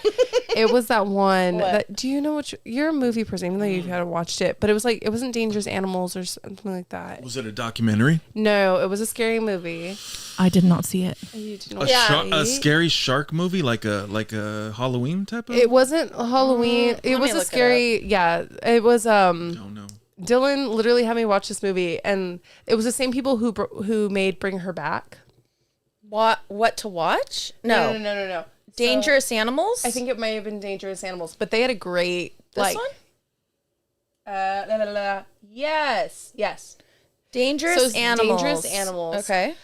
It was that one. What? Do you know what? You're a movie person, even though you hadn't watched it. But it was like it wasn't Dangerous Animals or something like that. Was it a documentary? No, it was a scary movie. I did not see it. You didn't A scary shark movie, like a Halloween type of. It wasn't Halloween. It Let was me a look scary. Yeah, it was. Oh no. Dylan literally had me watch this movie, and it was the same people who made Bring Her Back. What to watch? No. Dangerous Animals? I think it might have been Dangerous Animals, but they had a great This one? Yes. Dangerous Animals. Dangerous Animals. Okay.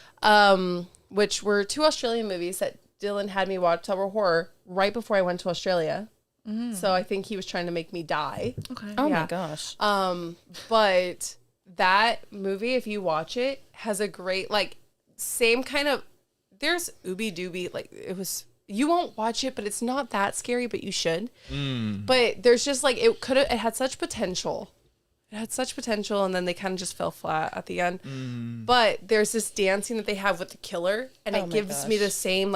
Which were 2 Australian movies that Dylan had me watch that were horror right before I went to Australia. So I think he was trying to make me die. Okay. Oh Yeah. my gosh. But that movie, if you watch it, has a great same kind of. There's ooby dooby it was. You won't watch it, but it's not that scary, but you should. But there's just it had such potential. It had such potential, and then they kind of just fell flat at the end. But there's this dancing that they have with the killer, and it gives me the same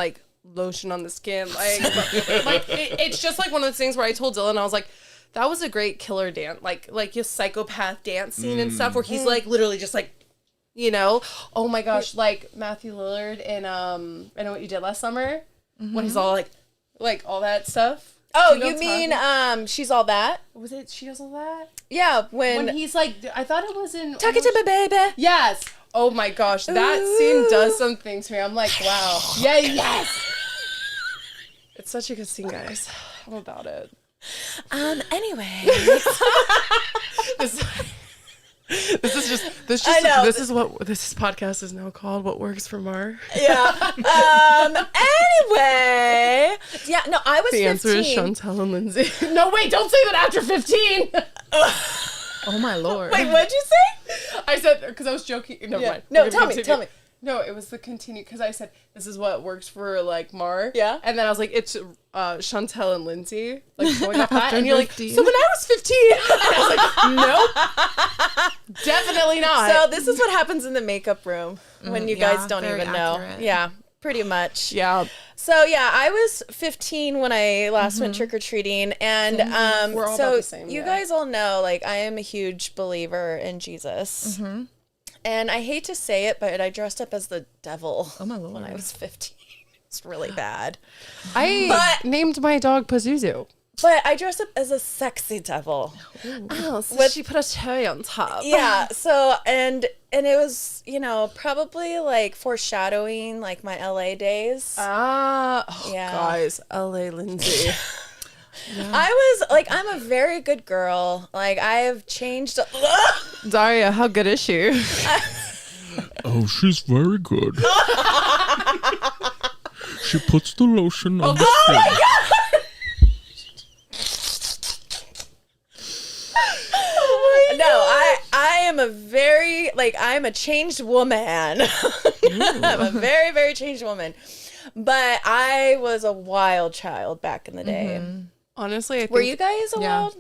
lotion on the skin. It's just one of those things where I told Dylan, I was like, that was a great killer dance, like your psychopath dance scene and stuff, where he's literally just oh my gosh, like Matthew Lillard in I Know What You Did Last Summer. When he's all like all that stuff. Oh, you mean She's All That? Was it She Does All That? Yeah, When he's I thought it was in Talk it to me, baby. Yes. Oh my gosh, that scene does something to me. I'm like, wow. Yeah, yes. It's such a good scene, guys. I'm about it. Anyway. This is what this podcast is now called. What works for Mar? Yeah. Anyway. Yeah, no, I was 15. The answer is Chantel and Lindsay. No, wait, don't say that after 15. Oh my Lord. Wait, what'd you say? I said, because I was joking. Never mind. No, tell me. No, it was the continue, because I said, this is what works for, Mar. Yeah. And then I was like, it's Chantel and Lindsay, going off that. And you're 15. like, so when I was 15. And I was like, nope. Definitely not. So this is what happens in the makeup room when you guys don't very even know. accurate. Yeah, pretty much. Yeah. So yeah, I was 15 when I last went trick-or-treating, and We're all so about the same, you yeah. guys all know, I am a huge believer in Jesus. And I hate to say it, but I dressed up as the devil Oh my Lord. when I was 15. It's really bad. I named my dog Pazuzu. But I dressed up as a sexy devil. Oh, so she put a cherry on top. Yeah. So, and it was, probably foreshadowing my LA days. Yeah. Guys, LA Lindsay. I was I'm a very good girl. I have changed. Daria, how good is she? Oh, she's very good. She puts the lotion on the skin. My God! No, I am a very I'm a changed woman. I'm a very, very changed woman. But I was a wild child back in the day. Honestly, I think Were you guys a wild?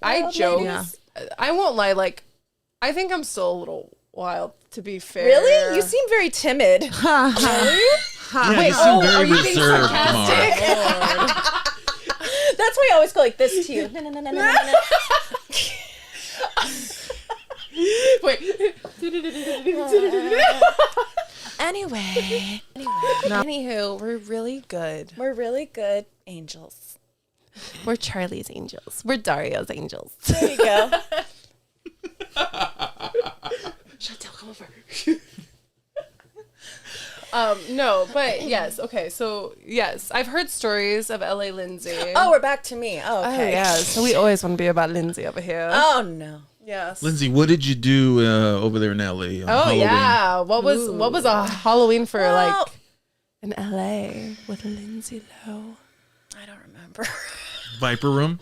I joke. ladies? Yeah. I won't lie. I think I'm still a little wild, to be fair. Really? You seem very timid. Yeah, Wait, you seem very are you being reserved, sarcastic? Mar. That's why I always go like this to you. No. Wait. Anyway. Anywho, we're really good. We're really good angels. We're Charlie's angels. We're Dario's angels. There you go. Chantel, come over. No, but yes. Okay, so yes, I've heard stories of LA Lindsay. Oh, we're back to me. Oh, Oh, okay. yeah. So we always want to be about Lindsay over here. Oh, no. Yes. Lindsay, what did you do over there in LA on Halloween? Yeah. What was a Halloween for Well- in LA with Lindsay Lowe? I don't remember. Viper Room?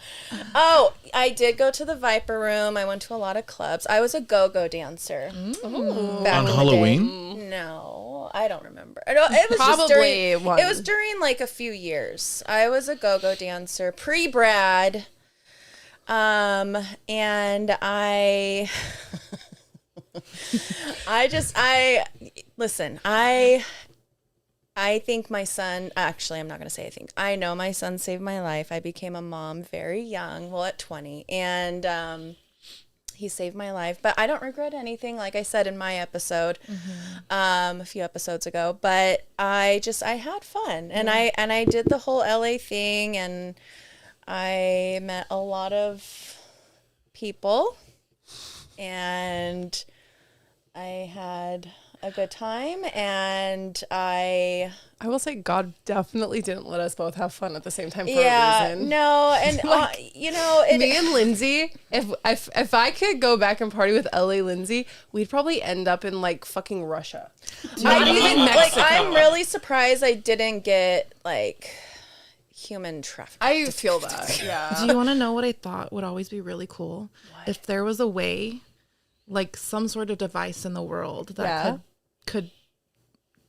Oh, I did go to the Viper Room. I went to a lot of clubs. I was a go-go dancer. Ooh. Back On in the Halloween? day. No. No, I don't remember. I don't, it was Probably just during, one. it was during like a few years. I was a go-go dancer pre-Brad. And I listen, I think my son, actually, I'm not going to say I think. I know my son saved my life. I became a mom very young, well, at 20. And he saved my life. But I don't regret anything, like I said in my episode a few episodes ago. But I had fun. And I did the whole LA thing. And I met a lot of people. And I had a good time, and I will say God definitely didn't let us both have fun at the same time for a reason. No, and you know, Me and Lindsay, if I could go back and party with LA Lindsay, we'd probably end up in like fucking Russia. Not even Mexico. Like, I'm really surprised I didn't get like human trafficking. I feel that. Yeah. Do you want to know what I thought would always be really cool? If there was a way, like some sort of device in the world that could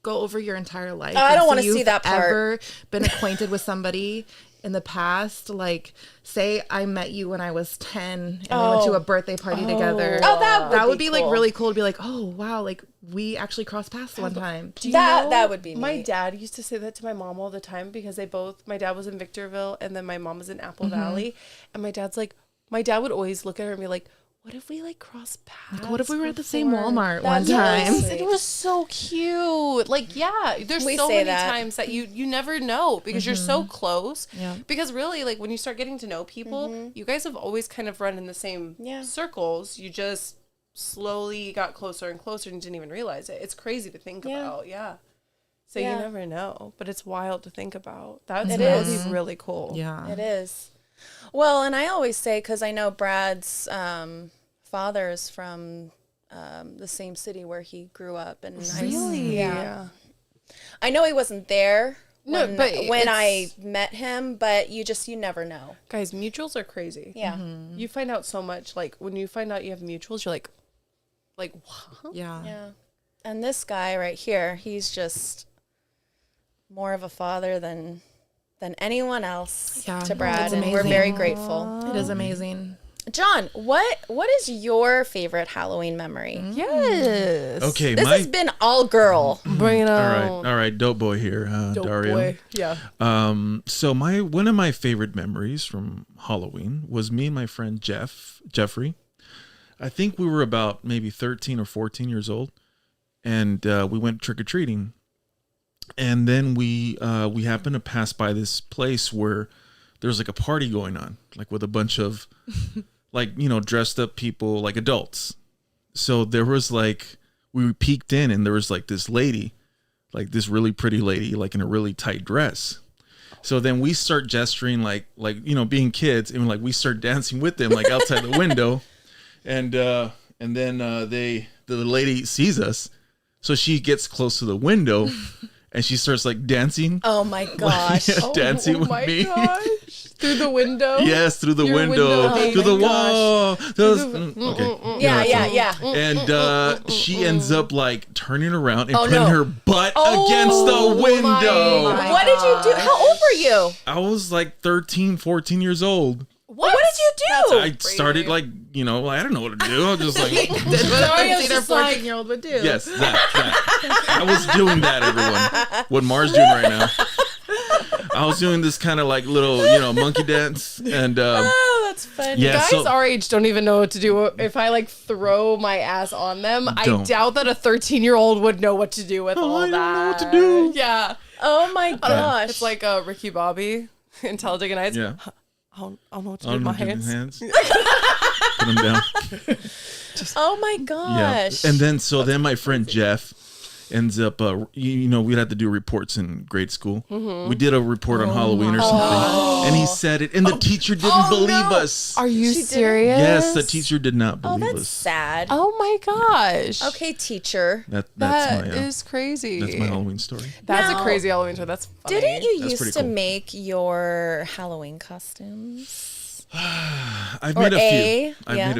go over your entire life. I don't want to you've see that part. Ever been acquainted with somebody in the past? Like, say I met you when I was 10 and we went to a birthday party together. Oh, that would be cool. like really cool to be like, oh wow, like we actually crossed paths one time. That would be me. My dad used to say that to my mom all the time because my dad was in Victorville and then my mom was in Apple Valley. And my dad would always look at her and be like, what if we like cross paths? Like, what if we were at the same before? Walmart one time? It was so cute. Like, yeah, there's We so say many that. times that you never know because you're so close. Yeah. Because really, like when you start getting to know people, you guys have always kind of run in the same circles. You just slowly got closer and closer and didn't even realize it. It's crazy to think about. Yeah. So you never know, but it's wild to think about. That would be really cool. Yeah. It is. Well, and I always say, because I know Brad's father is from the same city where he grew up. And Yeah. I know he wasn't there when but I met him, but you never know. Guys, mutuals are crazy. Yeah. You find out so much. Like when you find out you have mutuals, you're like what? Yeah. Yeah. And this guy right here, he's just more of a father than anyone else to Brad, it's and we're amazing. very grateful. It is amazing. John, what is your favorite Halloween memory? Yes. Okay, This has been all girl. Bring it on. all right, Dope Boy here, Dope Dario. boy. Yeah. So one of my favorite memories from Halloween was me and my friend Jeffrey. I think we were about maybe 13 or 14 years old, and we went trick-or-treating. And then we happened to pass by this place where there's like a party going on, like with a bunch of like, you know, dressed up people, like adults. So there was like, we peeked in and there was like this lady, like this really pretty lady, like in a really tight dress. So then we start gesturing like, you know, being kids, and like we start dancing with them like outside the window. And then the lady sees us. So she gets close to the window and she starts like dancing. Oh my gosh. Dancing with my me. Gosh. Through the window? Yes, through the Your window. window. Through the wall. Yeah, yeah. And she ends up like turning around and putting no. her butt against the window. What did you do? How old were you? I was like 13, 14 years old. What did you do? I started like, you know, I don't know what to do. I was just like, Did what a 13 or 14-year-old would do. yes, that. I was doing that, everyone. What Mars doing right now. I was doing this kind of like little, you know, monkey dance. And Oh, that's funny. yeah, Guys so our age don't even know what to do. If I like throw my ass on them, I Don't. doubt that a 13-year-old would know what to do with all I don't that. know what to do. Yeah. Oh my gosh. It's like Ricky Bobby in Talladega Nights. yeah. I don't know what to I do with don't my know, do the hands. Put them down. Oh my Yeah. gosh. And then my friend Jeff ends up, you know, we'd have to do reports in grade school. We did a report on Halloween or something. And he said it. And the teacher didn't believe us. Are you serious? Yes, the teacher did not Oh, believe that's us. sad. Oh my gosh. Okay, teacher. That's That my is crazy. that's my Halloween story. That's Now, a crazy Halloween show. That's funny. Didn't you That's used pretty to cool. make your Halloween costumes? I've Or made a A, few. I've yeah. made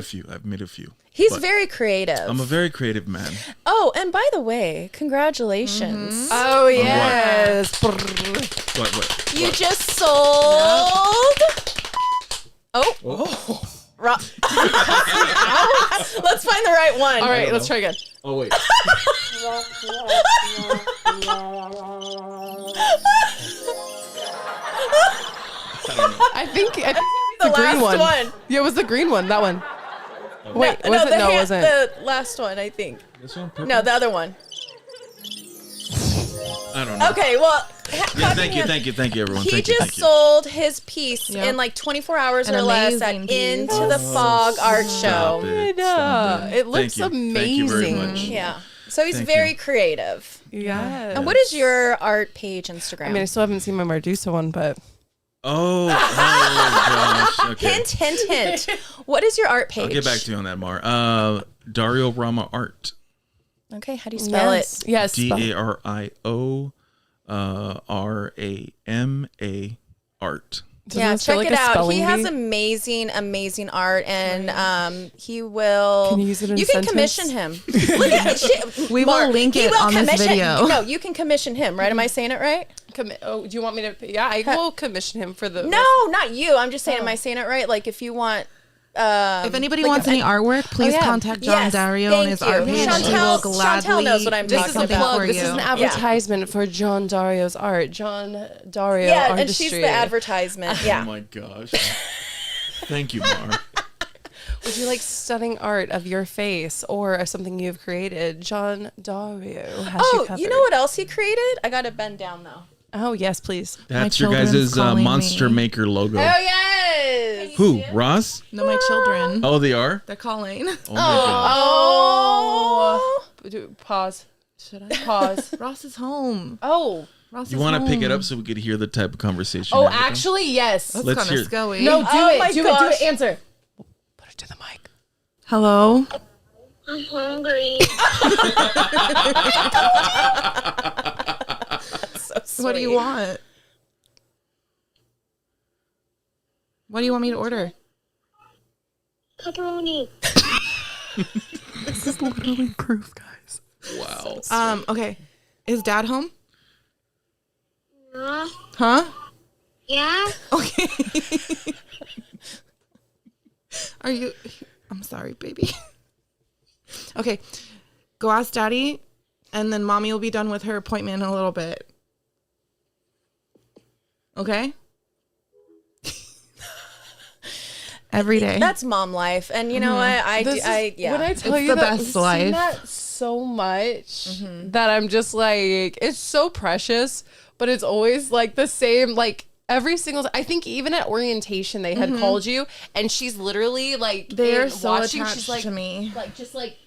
a few. He's But very creative. I'm a very creative man. Oh, and by the way, congratulations. Oh yes. What? You just sold. Oh. Let's find the right one. All right, let's try again. Oh, wait. I think the the green last one. one. Yeah, it was the green one. That one. Wait, No, was it? No, it it wasn't. the last one, I think. This one? Purple? No, the other one. I don't know. Okay, well, Yeah, thank you, everyone. He Thank you, just thank you. sold his piece Yep. in like 24 hours An or less at amazing piece. Into the Fog art Stop show. it. Stop It looks Thank you. Thank you very amazing. much. Yeah. So he's Thank very you. creative. Yeah. And what is your art page Instagram? I mean, I still haven't seen my Mardusa one, but Oh gosh. Okay. hint, hint, hint. What is your art page? I'll get back to you on that, Mar. Dario Rama Art. Okay, how do you spell it? Yes. DARIO RAMA Art. Yeah, Doesn't it feel check like it a out. spelling He has bee? amazing art, and he will. Can you use it in a You can sentence? commission him. Look at it. We will link he it will on this commission- video. No, you can commission him, right? Am I saying it right? Oh, do you want me to? Yeah, I will commission him for the. No, not you. I'm just saying. Am I saying it right? Like if you want. If anybody wants any artwork, please yeah. contact John Yes, Dario thank on his you. art page. He will Chantel gladly knows what I'm make talking something about. for This you. is an advertisement for John Dario's art. John Dario Yeah, Artistry. and she's the advertisement. Oh Yeah. my gosh. Thank you, Mar. Would you like stunning art of your face or of something you've created? John Dario has you Oh, covered. you know what else he created? I got to bend down though. Oh, yes, please. That's your children's guys' calling Monster me. Maker logo. Oh yes. Who? Ross? No, my children. Oh, they are? They're calling. Oh my god. Oh. Pause. Should I? Pause. Ross is home. Oh. Ross You is want to home. pick it up so we could hear the type of conversation? Oh, you're having? actually, yes. That's Let's kind hear of it. scoey. No, do Oh my it. Do it. gosh. Answer. Put it to the mic. Hello. I'm hungry. So What do you sweet. want? What do you want me to order? Pepperoni. This is literally proof, guys. Wow. Okay. Is Dad home? Huh? Huh? Yeah? Okay. Are you? I'm sorry, baby. Okay. Go ask Daddy, and then Mommy will be done with her appointment in a little bit. Okay? Every day. That's mom life, and you know what? Yeah. When I tell It's you the that, best we've seen life. that so much that I'm just like, it's so precious, but it's always like the same, like every single. I think even at orientation they had called you, and she's literally like They're in so watching. attached She's like to me. like just like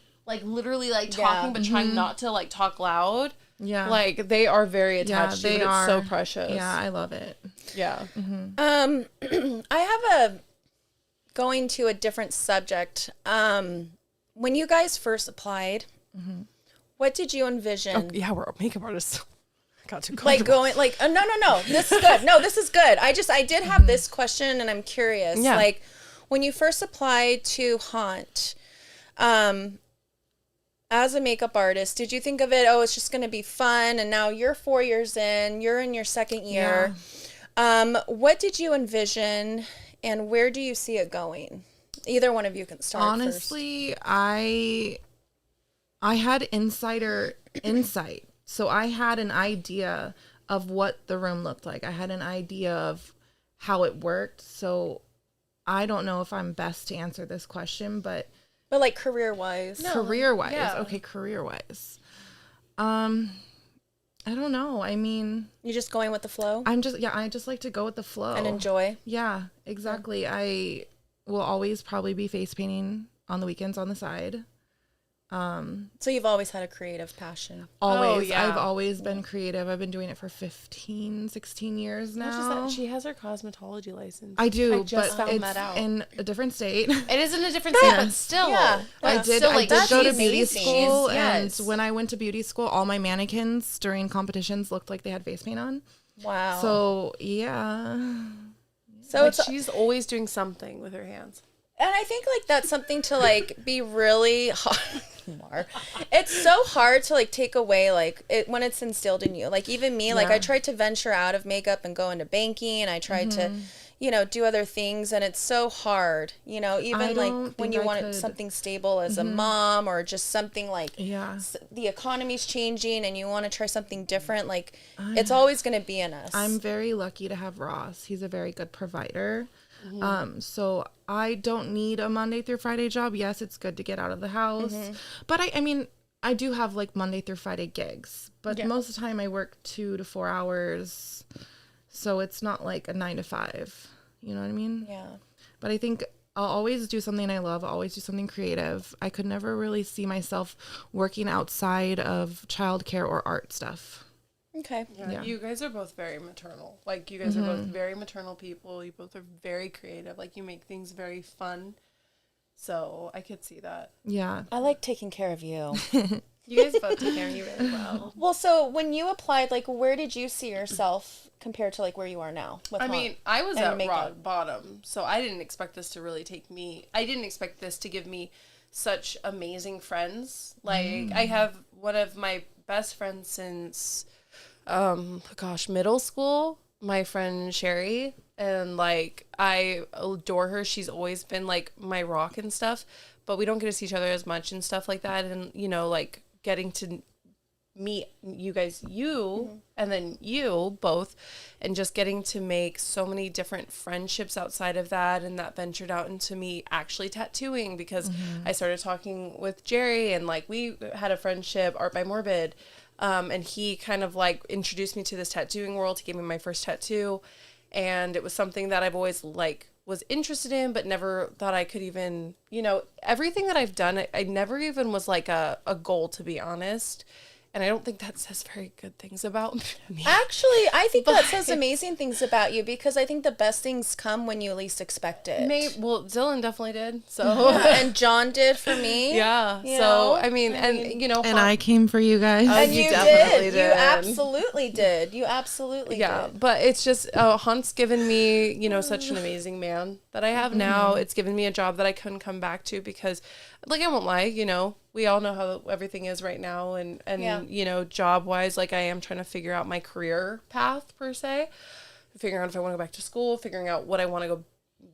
literally like talking, but trying not to like talk loud. Yeah. Like they are very Yeah, attached to you. they But are. It's so precious. Yeah, I love it. Yeah. I have a going to a different subject. When you guys first applied, what did you envision? Yeah, we're makeup artists. Got too Like comfortable. going like no, this is good. No, this is good. I did have this question and I'm curious. Yeah. Like when you first applied to Haunt, as a makeup artist, did you think of it, oh, it's just gonna be fun, and now you're 4 years in, you're in your second year. What did you envision and where do you see it going? Either one of you can start first. Honestly, I had insider insight. So I had an idea of what the room looked like. I had an idea of how it worked. So I don't know if I'm best to answer this question, but But like career-wise. career-wise. yeah. Okay, career-wise. I don't know. I mean, You're just going with the flow I just like to go with the flow. and enjoy. Yeah, exactly. I will always probably be face painting on the weekends on the side. So you've always had a creative passion. Always. yeah. I've always been creative. I've been doing it for 15, 16 years Not just now. that, she has her cosmetology license. I do, I just but found it's that out. in a different state. It is in a different state, but still. Yeah. I But did still, I like, did go to she's beauty amazing. school, Yes. and when I went to beauty school, all my mannequins during competitions looked like they had face paint on. Wow. So, yeah. So Like, it's she's always doing something with her hands. And I think like that's something to like be really hard. It's so hard to like take away like it when it's instilled in you. Like even me, like I tried to venture out of makeup and go into banking, and I tried to, you know, do other things, and it's so hard. You know, even like when you want something stable as a mom, or just something like the economy's changing and you want to try something different. Like it's always going to be in us. I'm very lucky to have Ross. He's a very good provider. So I don't need a Monday through Friday job. Yes, it's good to get out of the house. But I mean, I do have like Monday through Friday gigs, but most of the time I work 2 to 4 hours. So it's not like a 9 to 5. You know what I mean? Yeah. But I think I'll always do something I love. I'll always do something creative. I could never really see myself working outside of childcare or art stuff. Okay. Yeah. You guys are both very maternal. Like, you guys are both very maternal people. You both are very creative. Like, you make things very fun. So I could see that. Yeah. I like taking care of you. You guys both take care of you really well. Well, so when you applied, like, where did you see yourself compared to like where you are now? With I Haunt mean, I was and at makeup? rock bottom, so I didn't expect this to really take me. I didn't expect this to give me such amazing friends. Like, I have one of my best friends since, middle school. My friend Sherry, and like I adore her. She's always been like my rock and stuff, but we don't get to see each other as much and stuff like that. And you know, like getting to meet you guys, and then you both, and just getting to make so many different friendships outside of that, and that ventured out into me actually tattooing, because I started talking with Jerry, and like we had a friendship, Art by Morbid, and he kind of like introduced me to this tattooing world. He gave me my first tattoo, and it was something that I've always like was interested in, but never thought I could even, you know, everything that I've done, I never even was like a goal, to be honest. And I don't think that says very good things about me. Actually, I think that says amazing things about you, because I think the best things come when you least expect it. Well, Dylan definitely did. So and John did for me. yeah. You So know? I mean, and you know, And I came for you guys. And you you definitely did. did. You absolutely did. You absolutely yeah, did. but it's just Hunt's given me, you know, such an amazing man that I have now. It's given me a job that I couldn't come back to, because, like, I won't lie, you know, we all know how everything is right now, and you know, job wise, like I am trying to figure out my career path per se, figuring out if I want to go back to school, figuring out what I want to go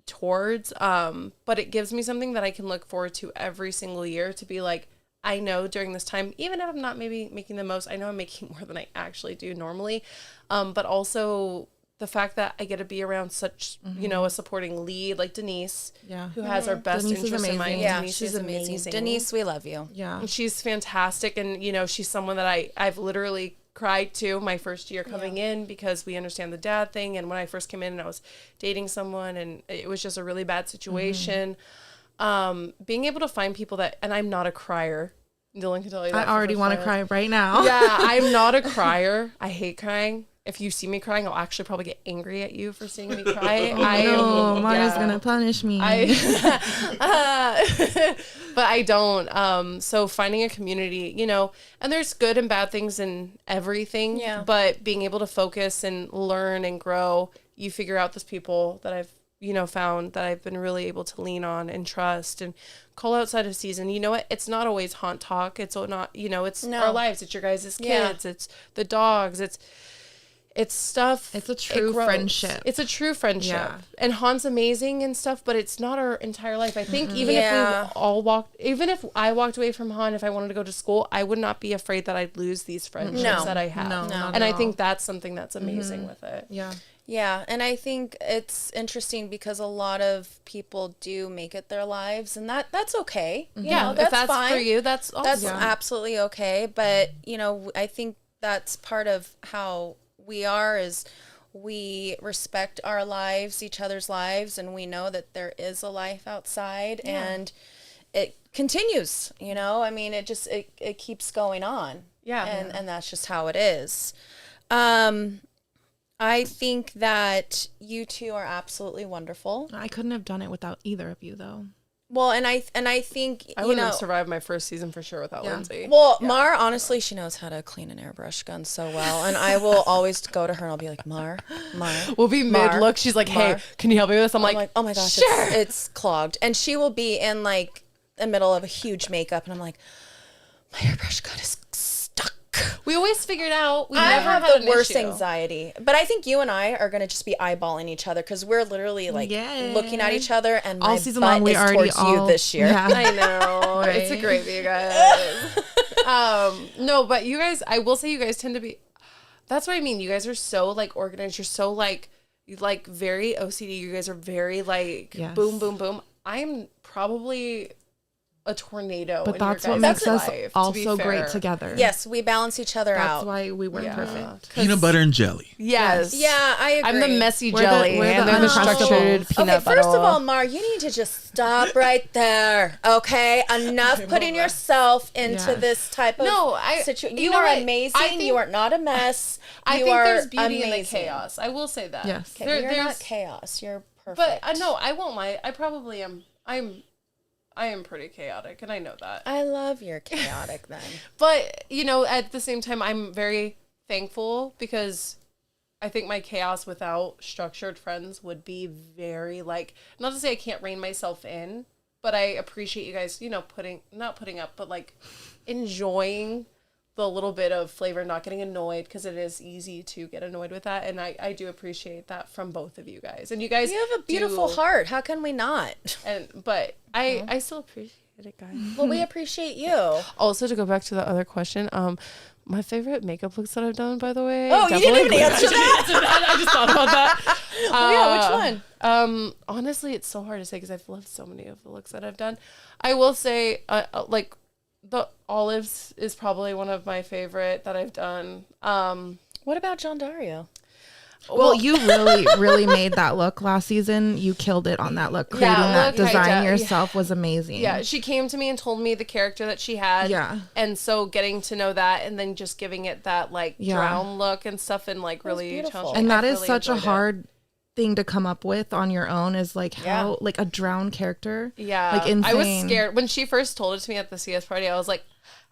towards. But it gives me something that I can look forward to every single year, to be like, I know during this time, even if I'm not maybe making the most, I know I'm making more than I actually do normally. But also the fact that I get to be around such, you know, a supporting lead like Denise, who has our best Denise is interest in mind. amazing. Yeah, Denise she's is amazing. Denise, we love you. Yeah. And she's fantastic. And, you know, she's someone that I've literally cried to my first year coming in, because we understand the dad thing. And when I first came in and I was dating someone, and it was just a really bad situation, being able to find people that, and I'm not a crier. Dylan can tell you that. I already want to cry right now. Yeah, I'm not a crier. I hate crying. If you see me crying, I'll actually probably get angry at you for seeing me cry. No, Mara's going to punish me. But I don't. So finding a community, you know, and there's good and bad things in everything. Yeah. But being able to focus and learn and grow, you figure out those people that I've, you know, found that I've been really able to lean on and trust and call outside of season. You know what? It's not always haunt talk. It's not, you know, it's our lives. It's your guys' kids. Yeah. It's the dogs. It's stuff. It's a true friendship. It's a true friendship. Yeah. And Han's amazing and stuff, but it's not our entire life. I think even if I walked away from Han, if I wanted to go to school, I would not be afraid that I'd lose these friendships that I have. No, not and at I think all. that's something that's amazing with it. Yeah. Yeah, and I think it's interesting because a lot of people do make it their lives, and that's okay. You know, If that's fine. for you, that's awesome. That's absolutely okay. But, you know, I think that's part of how we are, is we respect our lives, each other's lives, and we know that there is a life outside, and it continues, you know? I mean, it just, it keeps going on. Yeah. And that's just how it is. I think that you two are absolutely wonderful. I couldn't have done it without either of you, though. Well, and I think, I you wouldn't know, have survived my first season for sure without Lindsay. well, Mar, honestly, she knows how to clean an airbrush gun so well. And I will always go to her and I'll be like, Mar. We'll be Mar, mid-look. She's like, hey, Mar. can you help me with this? I'm I'm like, like, oh my gosh, sure. it's clogged. And she will be in like the middle of a huge makeup. And I'm like, my airbrush gun is stuck. We always figured out. We I never have had the an worst issue. anxiety. But I think you and I are going to just be eyeballing each other because we're literally like looking at each other. And my All season butt long, we is already towards you this year. Yeah. I know. It's a great you guys. No, but you guys, I will say you guys tend to be, that's what I mean. You guys are so like organized. You're so like very OCD. You guys are very like Yes. boom, boom, boom. I'm probably a tornado. But in that's your what guys' makes us life, to be also great fair. together. Yes, we balance each other That's out. why we work perfect. Peanut butter and jelly. Yes. Yeah, I agree. I'm the messy We're the- jelly we're the and they're the uncrustables. structured peanut Okay, butter. first of all, Mar, you need to just stop right there. Okay, enough putting yourself into Yes. this type of situation. you You know are what? amazing. I think- you are not a mess. I You think are there's beauty amazing. in the chaos. I will say that. Yes. Okay, you're not chaos. You're perfect. But no, I won't lie. I probably am. I am pretty chaotic, and I know that. I love your chaotic then. But, you know, at the same time, I'm very thankful because I think my chaos without structured friends would be very, like, not to say I can't rein myself in, but I appreciate you guys, you know, not putting up, but, like, enjoying the little bit of flavor, not getting annoyed, because it is easy to get annoyed with that. And I do appreciate that from both of you guys. And you guys You have a beautiful heart. How can we not? But I still appreciate it, guys. Well, we appreciate you. Also, to go back to the other question, my favorite makeup looks that I've done, by the way. Oh, you didn't even answer that. I just thought about that. Yeah, which one? Honestly, it's so hard to say because I've loved so many of the looks that I've done. I will say, like, the olives is probably one of my favorite that I've done. What about John Dario? Well, you really made that look last season. You killed it on that look. Creating that look, design yourself was amazing. Yeah, she came to me and told me the character that she had. Yeah. And so getting to know that and then just giving it that, like, drown look and stuff and, like, really beautiful. challenging. And that I is really such a enjoyed it. hard thing to come up with on your own, is like how like a drowned character. Yeah. Like insane. I was scared. When she first told it to me at the CS party, I was like,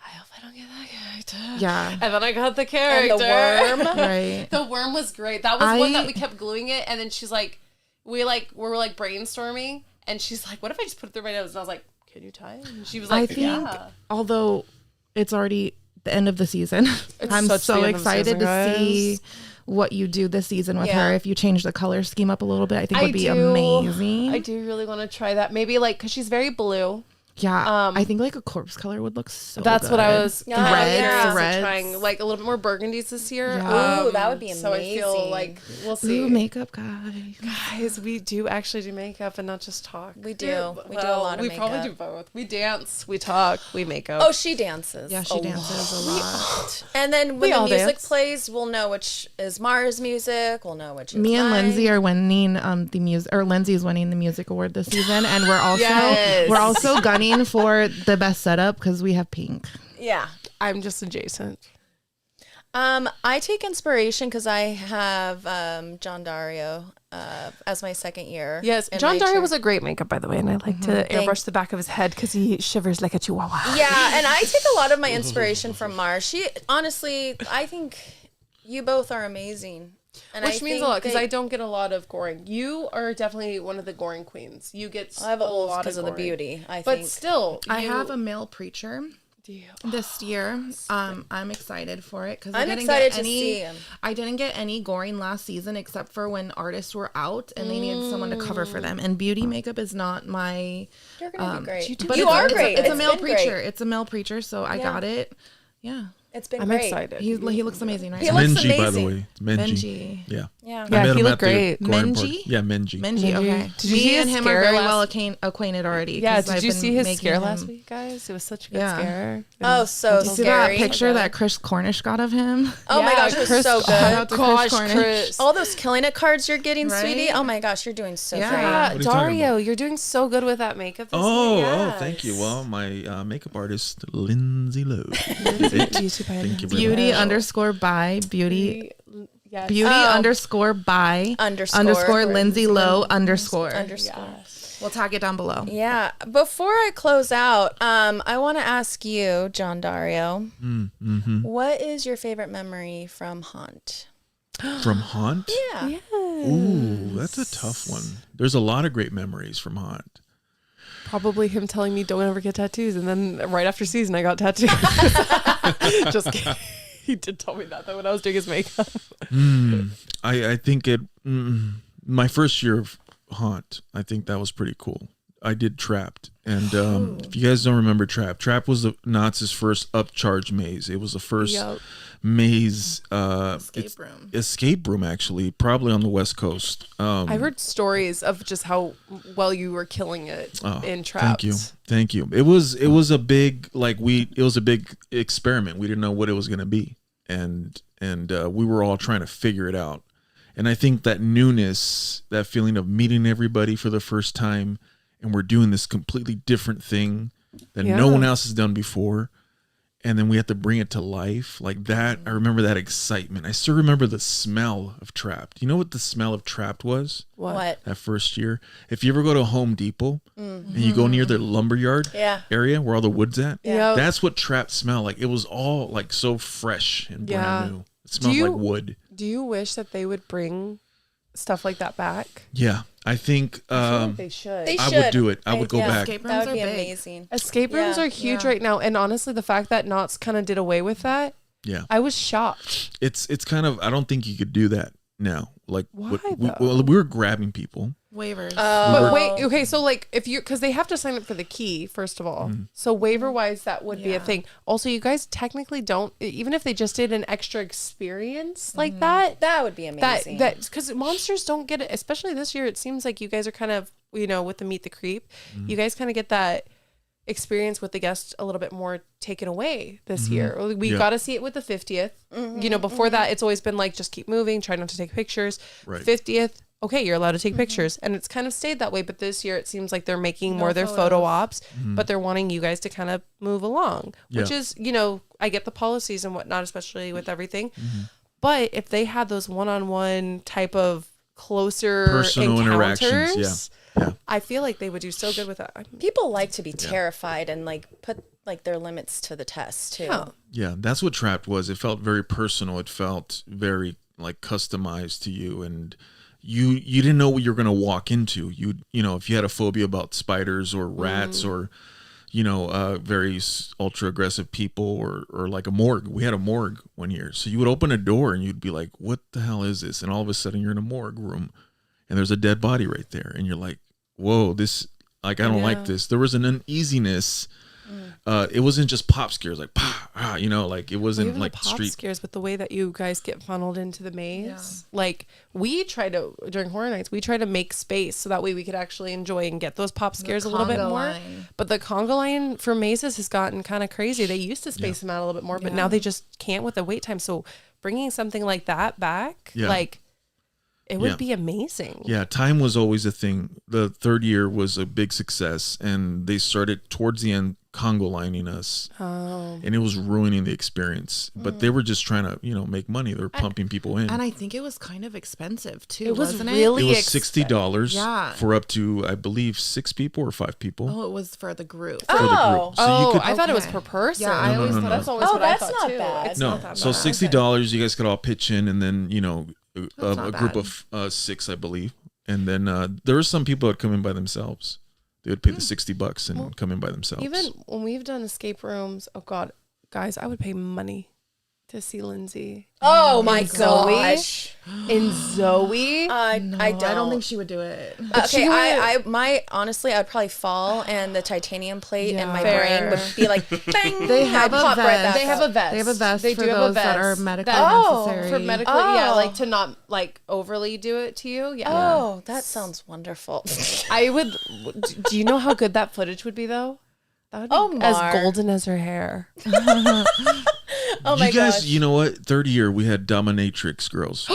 I hope I don't get that character. Yeah. And then I got the character. And the worm. Right. The worm was great. That was one that we kept gluing it, and then she's like, we were like brainstorming, and she's like, what if I just put it through my nose? And I was like, can you tie it? And she was I like, think yeah. although it's already the end of the season, I'm such so the end of the excited season, to guys. see what you do this season with Yeah. her. If you change the color scheme up a little bit, I think would be amazing. I do really want to try that. Maybe like, because she's very blue. Yeah, I think like a corpse color would look so That's good. what I was Yeah, considering reds. trying, like a little bit more burgundies this year. Yeah. Ooh, that would be So I feel amazing. like we'll see. Ooh, makeup guys. Guys, we do actually do makeup and not just talk. We do. We do a lot of We makeup. probably do both. We dance, we talk, we make up. Oh, she dances. Yeah, she dances a lot. And then when We the all music dance. plays, we'll know which is Mars music. We'll know which is Me and mine. Lindsay are winning the music, or Lindsay's winning the music award this season, and we're also Yes. we're also gunning for the best setup because we have pink. Yeah. I'm just adjacent. I take inspiration because I have John Dario as my second year. Yes, in John my Dario troop. was a great makeup, by the way, and I like to airbrush the back of his head because he shivers like a chihuahua. Yeah, and I take a lot of my inspiration from Mars. She honestly, I think you both are amazing. And Which I means think a lot because that- I don't get a lot of goring. You are definitely one of the goring queens. You get I have a a little lot because of the goring. beauty. I But think. still, I have a male preacher Do you? this year. I'm excited for it because I'm excited to see him. I didn't get any goring last season except for when artists were out and they needed someone to cover for them. And beauty makeup is not my. You're gonna be great. But You it's are it's great. It's a It's male been great. preacher. It's a male preacher, so I got it. Yeah, It's been I'm great. excited. he looks amazing, right? He looks Menji, by the amazing. way. It's Menji. Benji. Yeah. Yeah. I Yeah, met he him looked at the great. Goring Menji? party. Yeah, Menji. Benji. Okay. Did you Me see and his him are scare very last- well acquainted already. Yeah, 'cause did I've you been see his making scare him- last week, guys? It was such a good Yeah. scare. Oh, so You see that scary. picture that Chris Cornish got of him? Oh my Yeah, gosh, it was Chris- so Shout good. out to Gosh, Cornish. Chris. All those killing it cards you're getting, Right? sweetie. Oh my gosh, you're doing so Yeah. great. Yeah, What are you talking Dario, you're doing so good with that makeup. This Oh, year. oh, Yes. thank you. Well, my makeup artist, Lindsay Lowe. Thank you very Beauty much. underscore by beauty. Yes. Beauty Oh. underscore by Underscore. Lindsay Lowe underscore. Underscore. We'll tag it down below. Yeah. Before I close out, I want to ask you, John Dario, what is your favorite memory from Haunt? From Haunt? Yeah. Ooh, that's a tough one. There's a lot of great memories from Haunt. Probably him telling me don't ever get tattoos, and then right after season I got tattoos. Just kidding. He did tell me that though when I was doing his makeup. I think my first year of Haunt, I think that was pretty cool. I did Trapped, and if you guys don't remember Trapped was the Knott's first upcharge maze. It was the first maze escape room actually, probably on the West Coast. I heard stories of just how well you were killing it in Trapped. Thank you. It was a big experiment. We didn't know what it was going to be, and we were all trying to figure it out. And I think that newness, that feeling of meeting everybody for the first time, and we're doing this completely different thing that no one else has done before, and then we have to bring it to life like that. I remember that excitement. I still remember the smell of Trapped. You know what the smell of Trapped was? What? That first year? If you ever go to Home Depot and you go near the lumberyard area where all the wood's at, that's what Trapped smelled like. It was all like so fresh and brand new. It smelled like wood. Do you wish that they would bring stuff like that back? Yeah, I think I feel like they should. They I should. would do it. I would go back. Escape That rooms would be are big. amazing. Escape rooms are huge right now, and honestly, the fact that Knott's kind of did away with that, I was shocked. It's kind of, I don't think you could do that now. Like why we were grabbing people. Waivers. But wait, okay, so like if you, because they have to sign up for the key first of all, so waiver wise that would be a thing. Also, you guys technically don't, even if they just did an extra experience like That would be amazing. that because monsters don't get it, especially this year. It seems like you guys are kind of, you know, with the Meet the Creep, you guys kind of get that experience with the guests a little bit more taken away this year. We got to see it with the 50th. You know, before that, it's always been like just keep moving, try not to take pictures. 50th. Okay, you're allowed to take pictures. And it's kind of stayed that way. But this year, it seems like they're making more of their photo ops, but they're wanting you guys to kind of move along, which is, you know, I get the policies and whatnot, especially with everything. But if they had those one-on-one type of closer Personal encounters, interactions, I feel like they would do so good with that. People like to be terrified and like put like their limits to the test too. Yeah, that's what Trapped was. It felt very personal. It felt very like customized to you, and you didn't know what you're going to walk into. You know, if you had a phobia about spiders or rats or, you know, very ultra aggressive people or like a morgue. We had a morgue one year. So you would open a door and you'd be like, what the hell is this? And all of a sudden you're in a morgue room and there's a dead body right there. And you're like, whoa, this, like, I don't like this. There was an uneasiness. It wasn't just pop scares, like, you know, like it wasn't like pop street scares, but the way that you guys get funneled into the maze, like we try to, during Horror Nights, we try to make space so that way we could actually enjoy and get those pop scares a little bit more. But the conga line for mazes has gotten kind of crazy. They used to space them out a little bit more, but now they just can't with the wait time. So bringing something like that back, like it would be amazing. Yeah, time was always a thing. The third year was a big success, and they started towards the end Congo lining us, and it was ruining the experience. But they were just trying to, you know, make money. They were pumping people in, And I think it was kind of expensive too. It was wasn't really it was $60 Yeah. for up to, I believe, 6 people or 5 people. Oh, it was for the group. For the group. So you could, I thought it was per person. Yeah, I always thought that's always what I that's thought not too. bad. It's no, not that so bad. $60 you guys could all pitch in, and then, you know, a not group bad. of 6, I believe, and then there were some people that come in by themselves. They would pay the $60 and come in by themselves. Even when we've done escape rooms, oh God, guys, I would pay money to see Lindsay. Oh my Zoe? gosh. And Zoe. I don't. I don't think she would do it. Okay, honestly, I'd probably fall, and the titanium plate in my Fair. brain would be like, bang. They have I'd a pop vest. right back They have up. a vest. They have a vest They for do have a those that vest. are medically That- necessary. For medically, like to not like overly do it to you. Yeah. Oh, that sounds wonderful. I would. Do you know how good that footage would be though? That would be Oh, as Mar. golden as her hair. Oh my you guys, gosh. you know what? Third year we had dominatrix girls.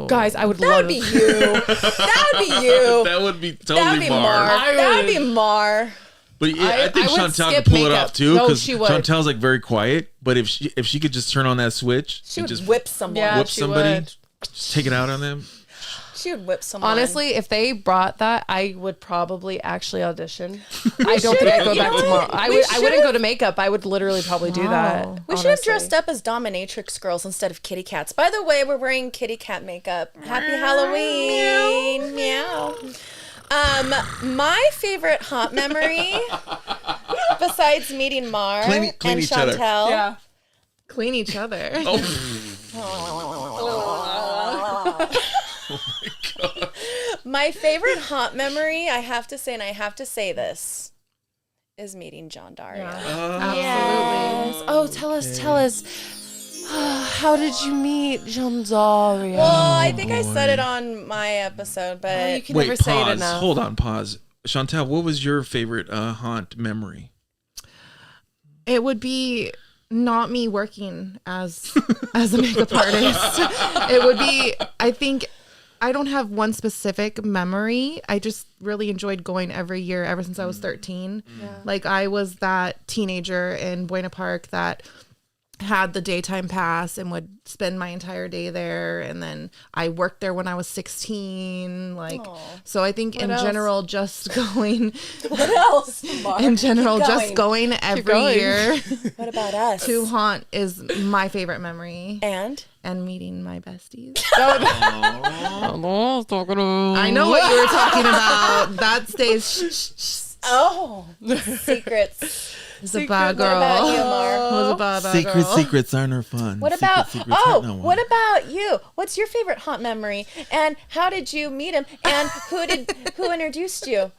Guys, I would That love would be you. That would be you. That would be That'd totally be Mar. Mar. That would be Mar. But yeah, I think I would Chantel skip could pull it makeup. off too, No, because she would. Chantel's like very quiet. But if she could just turn on that switch She and would just whip someone. Yeah. whip she somebody, would. just take it out on them. She would whip someone. Honestly, if they brought that, I would probably actually audition. I don't think I'd go back tomorrow. I wouldn't go to makeup. I would literally probably do that. We should have dressed up as dominatrix girls instead of kitty cats. By the way, we're wearing kitty cat makeup. Happy Halloween. Meow. My favorite haunt memory, besides meeting Mar Clean and each other. Chantel. Yeah. Clean each other. My favorite haunt memory, I have to say, and I have to say this, is meeting John Dario. Absolutely. Yes. Oh, tell us. How did you meet Jean Dario? Well, I think I said it on my episode, but You can never Wait, say it pause. enough. Hold on, pause. Chantel, what was your favorite haunt memory? It would be not me working as a makeup artist. It would be, I think, I don't have one specific memory. I just really enjoyed going every year ever since I was 13. Like I was that teenager in Buena Park that had the daytime pass and would spend my entire day there, and then I worked there when I was 16. So I think in general just going what else? Mark? in general Keep just going every going. year What about us? to haunt is my favorite memory, And? and meeting my besties. I I know what you were talking about. That stays Oh, secrets. was a bad girl. What about you, Mar? Was a bad girl. Secrets aren't fun. What about what about you? What's your favorite haunt memory? And how did you meet him? And who introduced you?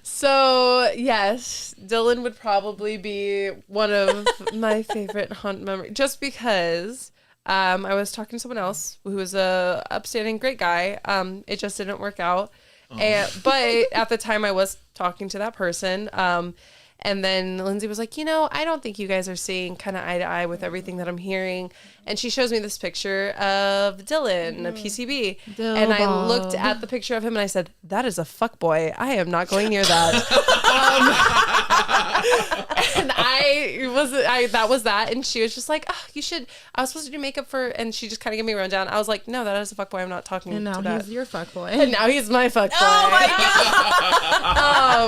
So, yes, Dylan would probably be one of my favorite haunt memories, just because I was talking to someone else who was a upstanding, great guy. It just didn't work out. But at the time I was talking to that person. And then Lindsay was like, I don't think you guys are seeing kind of eye to eye with everything that I'm hearing. And she shows me this picture of Dylan, a PCB. And I looked at the picture of him and I said, that is a fuckboy. I am not going near that. And that was that. And she was just like, you should, I was supposed to do makeup and she just kind of gave me a rundown. I was like, no, that is a fuckboy. I'm not talking And now to that. he's your fuckboy. And now he's my fuckboy. Oh my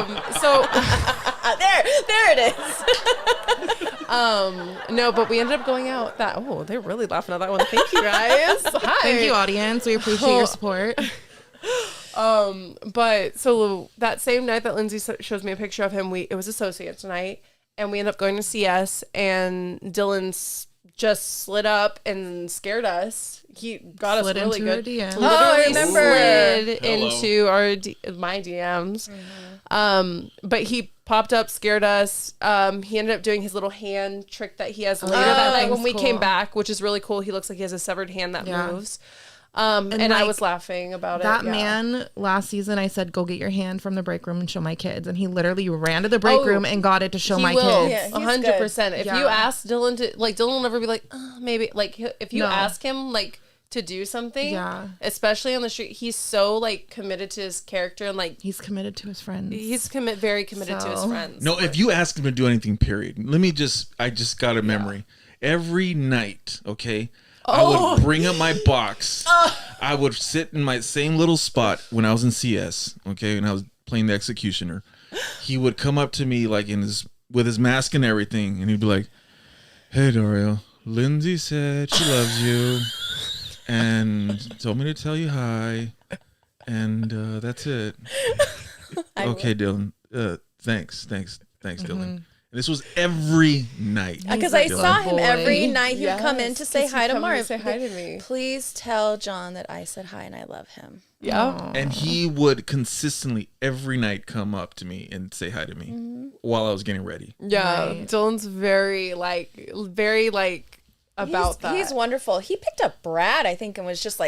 god! So there it is. no, but we ended up going out they're really laughing at that one. Thank you guys. Hi. Thank you, audience. We appreciate your support. But so that same night that Lindsay shows me a picture of him, it was associates night, and we ended up going to CS, and Dylan just slid up and scared us. He got Slid us really into our good. DMs. Literally I remember. slid Hello. into my DMs. But he popped up, scared us. He ended up doing his little hand trick that he has later that night when we cool. came back, which is really cool. He looks like he has a severed hand that moves. And I like, was laughing about That it. Yeah. man, last season, I said, go get your hand from the break room and show my kids. And he literally ran to the break room and got it to show He my will, kids. Yeah, he's 100%. If Yeah. you ask Dylan to, Dylan will never be like, maybe, if you No. ask him, to do something, Yeah. especially on the street, he's so, committed to his character, and, He's committed to his friends. he's very committed to his So- friends. No, if you ask him to do anything, period. I just got a memory. Every night, okay, I would bring up my box. I would sit in my same little spot when I was in CS, okay, and I was playing the executioner. He would come up to me with his mask and everything, and he'd be like, "Hey, Dario, Lindsay said she loves you and told me to tell you hi, and that's it." Okay, Dylan. Thanks, Dylan. And this was every night. Because I Dylan. saw him Boy. every night. He would come in to say hi to Mar. Say hi to me. Please tell John that I said hi and I love him. Yeah. And he would consistently every night come up to me and say hi to me while I was getting ready. Yeah. Right. Dylan's very about that. He's wonderful. He picked up Brad, I think, and was just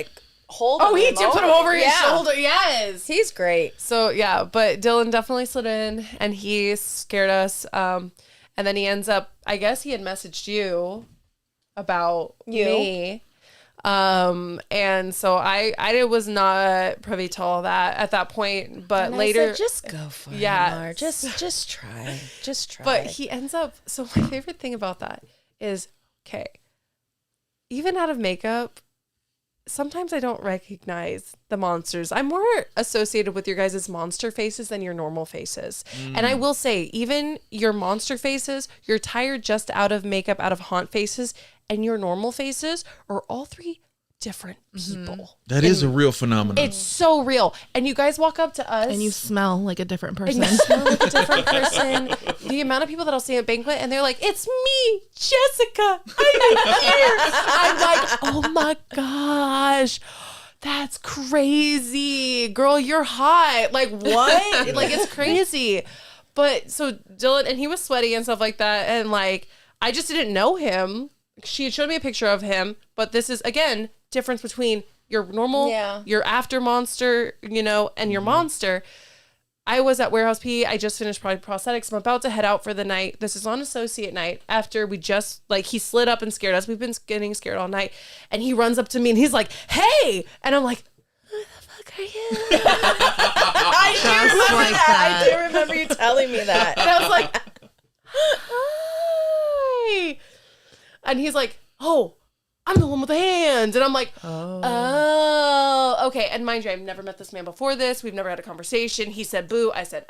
holding Oh, he him did put him over his Yeah. shoulder. Yes. He's great. So yeah, but Dylan definitely slid in and he scared us. And then he ends up, I guess he had messaged you about me. And so I was not privy to all that at that point, but And later, I said, just go for it, Mar. Just try. Just try. but he ends up, so my favorite thing about that is, okay, even out of makeup, sometimes I don't recognize the monsters. I'm more associated with your guys' monster faces than your normal faces. And I will say, even your monster faces, your tired just out of makeup, out of haunt faces, and your normal faces are all three different people. That is a real phenomenon. It's so real. And you guys walk up to us. And you smell like a different and person. you smell like a different person. The amount of people that I'll see at banquet and they're like, it's me, Jessica. I'm here. I'm like, oh my gosh. That's crazy. Girl, you're hot. Like, what? Like, it's crazy. But so Dylan, and he was sweaty and stuff like that. And like, I just didn't know him. She had showed me a picture of him. But this is, again, difference between your normal, your after monster, you know, and your monster. I was at Warehouse P. I just finished prosthetics. I'm about to head out for the night. This is on associate night after we just, like, he slid up and scared us. We've been getting scared all night. And he runs up to me and he's like, hey. And I'm like, who the fuck are you? I do remember like that. I do remember you telling me that. And I was like, hi. And he's like, oh, I'm the one with the hands. And I'm like, oh, okay. And mind you, I've never met this man before this. We've never had a conversation. He said boo. I said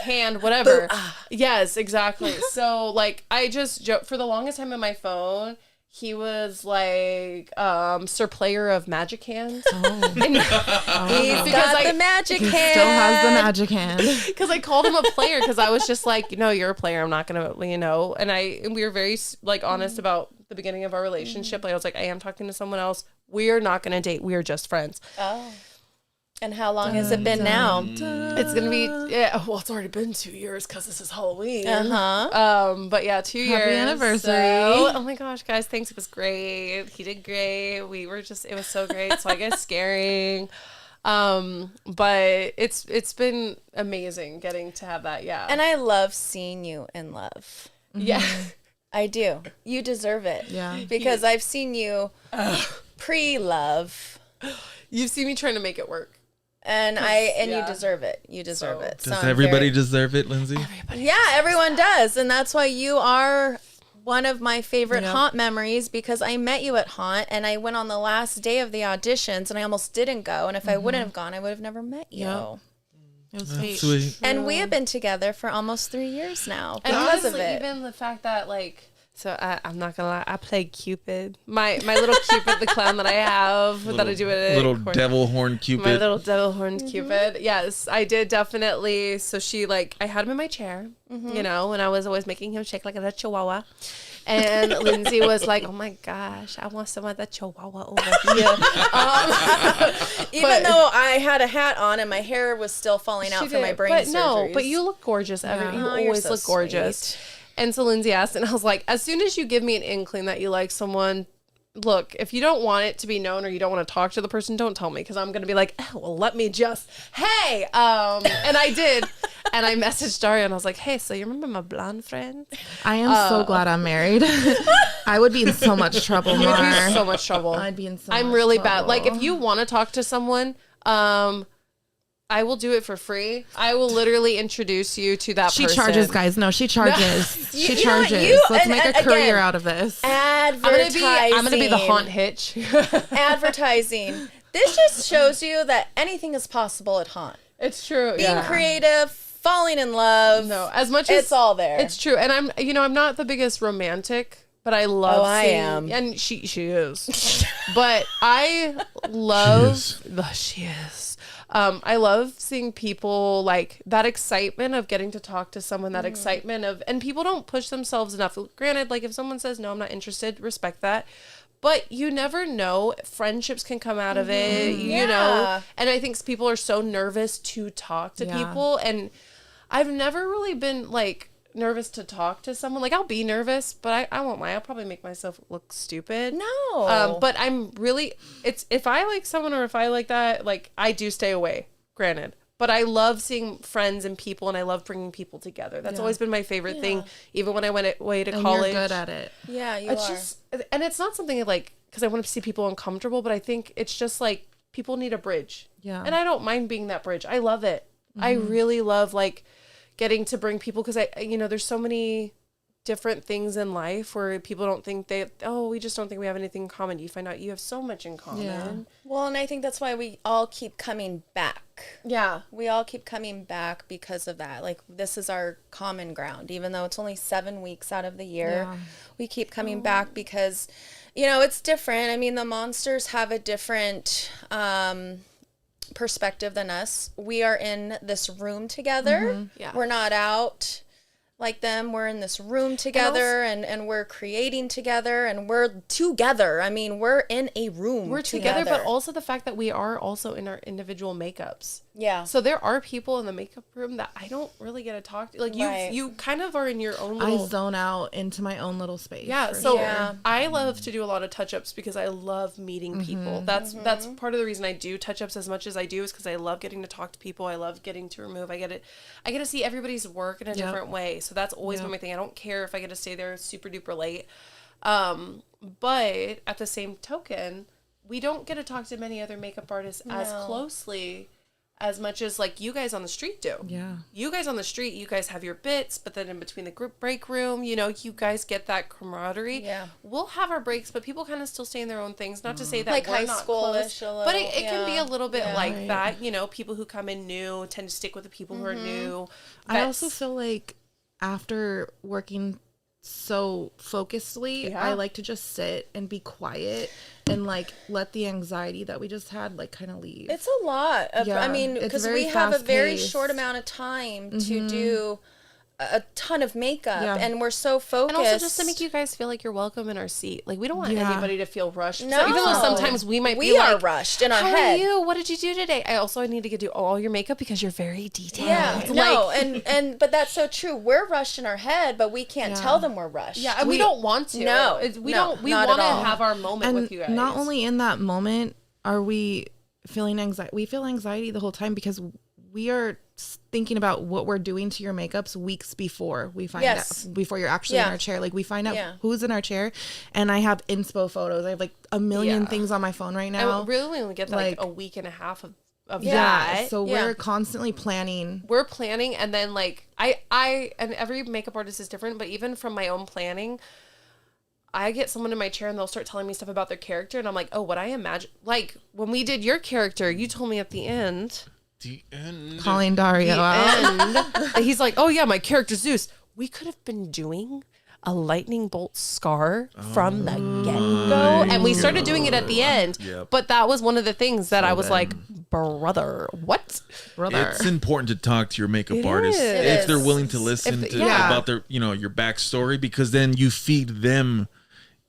hand, whatever. Yes, exactly. So like, I just joke for the longest time on my phone. He was like Sir Player of Magic Hands. He's got the magic hand. Still has the magic hand. Because I called him a player because I was just like, no, you're a player. I'm not going to, you know. And we were very like honest about the beginning of our relationship. Like I was like, I am talking to someone else. We are not going to date. We are just friends. Oh. And how long has it been now? It's going to be, well, it's already been 2 years because this is Halloween. But yeah, 2 years. Happy anniversary. So, oh my gosh, guys, thanks. It was great. He did great. We were just, it was so great. So I guess scaring. But it's been amazing getting to have that. Yeah. And I love seeing you in love. Yeah. I do. You deserve it. Yeah. Because I've seen you pre-love. You've seen me trying to make it work. And you deserve it. You deserve it. Does everybody deserve it, Lindsay? Yeah, everyone does. And that's why you are one of my favorite haunt memories, because I met you at haunt and I went on the last day of the auditions and I almost didn't go. And if I wouldn't have gone, I would have never met you. Yep. It was That's sweet. And we have been together for almost 3 years now And because honestly, of it. even the fact that like, so I'm not gonna lie, I play Cupid. My little Cupid, the clown that I have, that I do it. Little devil horn Cupid. My little devil horned Cupid. Yes, I did definitely. So she like, I had him in my chair, you know, and I was always making him shake like a chihuahua. And Lindsay was like, oh my gosh, I want some of that chihuahua over here. Even though I had a hat on and my hair was still falling out from my brain surgeries. But you look gorgeous. You you're always so look gorgeous. sweet. And so Lindsay asked, and I was like, as soon as you give me an inkling that you like someone, look, if you don't want it to be known or you don't want to talk to the person, don't tell me, because I'm going to be like, oh, well, let me just, hey. And I did. And I messaged Dario and I was like, hey, so you remember my blonde friend? I am so glad I'm married. I would be in so much trouble, You'd Mar. be in so much trouble. I'd be in so I'm much really trouble. bad. Like, if you want to talk to someone, I will do it for free. I will literally introduce you to that person. She charges, guys. No, she charges. She you know what, charges. you- Let's and- make a and career again, out of this. Advertising. I'm gonna be the haunt hitch. Advertising. This just shows you that anything is possible at haunt. It's true. Being creative, falling in love. No, as much as it's all there. It's true. And I'm not the biggest romantic, but I love I seeing, am. and she is. But I love she is. I love seeing people like that excitement of getting to talk to someone, that excitement of, and people don't push themselves enough. Granted, like if someone says, no, I'm not interested, respect that. But you never know. Friendships can come out of it, you know? And I think people are so nervous to talk to people. And I've never really been like nervous to talk to someone. Like I'll be nervous, but I won't lie. I'll probably make myself look stupid. No. But I'm really, it's, if I like someone or if I like that, like I do stay away, granted. But I love seeing friends and people, and I love bringing people together. That's always been my favorite thing, even when I went away to college. You're good at it. Yeah, you It's are. just, and it's not something I like, because I want to see people uncomfortable, but I think it's just like people need a bridge. Yeah. And I don't mind being that bridge. I love it. I really love like getting to bring people, because there's so many different things in life where people don't think we just don't think we have anything in common. You find out you have so much in common. Yeah. Well, and I think that's why we all keep coming back. Yeah. We all keep coming back because of that. Like, this is our common ground. Even though it's only 7 weeks out of the year, we keep coming back because, you know, it's different. I mean, the monsters have a different perspective than us. We are in this room together. Yeah. We're not out like them. We're in this room together and we're creating together and we're together. I mean, we're in a room. We're together, but also the fact that we are also in our individual makeups. Yeah. So there are people in the makeup room that I don't really get to talk to. Like, you kind of are in your own little... I zone out into my own little space. Yeah, for so sure. I love to do a lot of touch-ups because I love meeting people. That's part of the reason I do touch-ups as much as I do, is because I love getting to talk to people. I love getting to remove. I get to see everybody's work in a different way. So that's always been my thing. I don't care if I get to stay there super duper late. But at the same token, we don't get to talk to many other makeup artists as closely as much as like you guys on the street do. Yeah. You guys on the street, you guys have your bits, but then in between the group break room, you know, you guys get that camaraderie. Yeah. We'll have our breaks, but people kind of still stay in their own things. Not to say that Like we're high not school-ish close, a little, but it can be a little bit like Right. that. You know, people who come in new tend to stick with the people who are new. I also feel like after working so focusedly, I like to just sit and be quiet and like let the anxiety that we just had like kind of leave. It's a lot of, Yeah, I mean, it's because very we have a very fast-paced. short amount of time to do a ton of makeup Yeah. and we're so focused. And also just to make you guys feel like you're welcome in our seat. Like, we don't want Yeah. anybody to feel rushed. So No. even though sometimes we might be we are like, rushed in our how head. are you? What did you do today? I need to do all your makeup because you're very detailed. Yeah, no, but that's so true. We're rushed in our head, but we can't tell them we're rushed. Yeah, and we don't want to. No, We no, We not want to at all. have our moment and with you guys. not only in that moment are we feeling anxiety, we feel anxiety the whole time because we are thinking about what we're doing to your makeups weeks before we find Yes. out, before you're actually in Yeah. our chair. Like, we find out Yeah. who's in our chair, and I have inspo photos. I have like a million Yeah. thing on my phone right I now. really only get like like- a week and a half of Yeah, that. so Yeah. we're constantly planning. We're planning, and then like I and every makeup artist is different, but even from my own planning, I get someone in my chair and they'll start telling me stuff about their character, and I'm like, oh, what I imagine. Like, when we did your character, you told me at the end. The end. Calling Dario out. And he's like, oh yeah, my character Zeus. We could have been doing a lightning bolt scar from the get-go, and we started doing it at the end. Yep. But that was one of the things that I was like, brother, what? Brother. It's important to talk to your makeup It artist is. It if they're is. willing to listen to yeah. about their, your backstory, because then you feed them,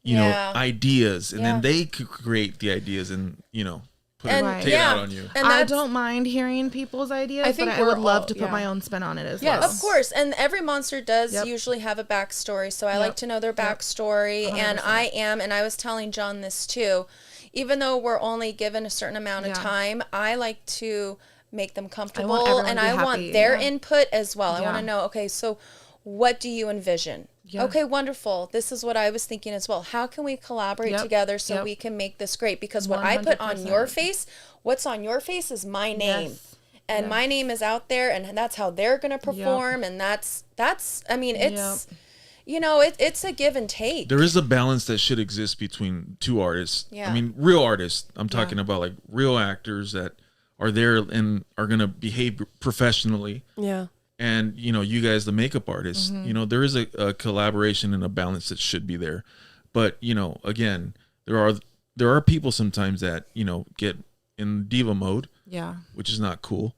Yeah. ideas, and Yeah. then they could create the ideas and put And it, take it out on you. And I that's, don't mind hearing people's ideas, I think but I would we're love all- to put yeah. my own spin on it as Yes. well. Of course, and every monster does Yep. usually have a backstory, so I like to know their backstory, and I was telling John this too, even though we're only given a certain amount of Yeah. time, I like to make them comfortable, everyone and to be I want happy. their Yeah. input as well. I want Yeah. to know, okay, so what do you envision? Yeah. Okay, wonderful. This is what I was thinking as well. How can we collaborate Yep. together so Yep. we can make this great? Because what I put on your 100%. face, what's on your face is my name. Yes. And my name is out there, and that's how they're going to perform. And that's, I mean, it's, it's a give and take. There is a balance that should exist between two artists. Yeah. I mean, real artists. I'm talking about like real actors that are there and are going to behave professionally. Yeah. And, you guys, the makeup artists, Mm-hmm. there is a collaboration and a balance that should be there. But, again, there are people sometimes that, get in diva mode, Yeah. which is not cool.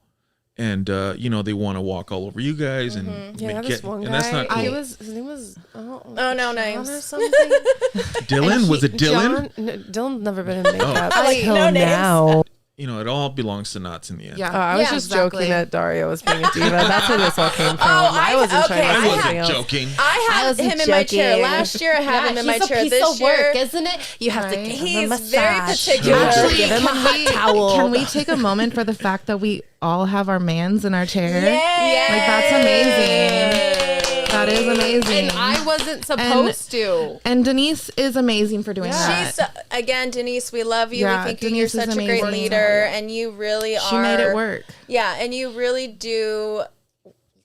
And, they want to walk all over you guys and Yeah, this one guy. and that's not cool. His name was Oh, no John names. or something. Dylan? Was it Dylan? Dylan's never been in makeup Like, till no names. now. It all belongs to Knots in the end. Yeah. I was Yeah, just exactly. joking that Dario was being a diva. That's where this all came from. I- I wasn't okay, trying to I say wasn't anything else. joking. I had wasn't him in my chair joking. last year. I have him in my chair this year. isn't it? You have Right. to give He's him a very massage. particular. Actually, give him a hot towel. Can we take a moment for the fact that we all have our mans in our chair? Yay! Like, that's amazing. That is amazing. And I wasn't supposed to. And Denise is amazing for doing that. She's again, Denise. We love you. Yeah, we think Denise you're is such a great amazing. leader, and you really are. She made it work. Yeah, and you really do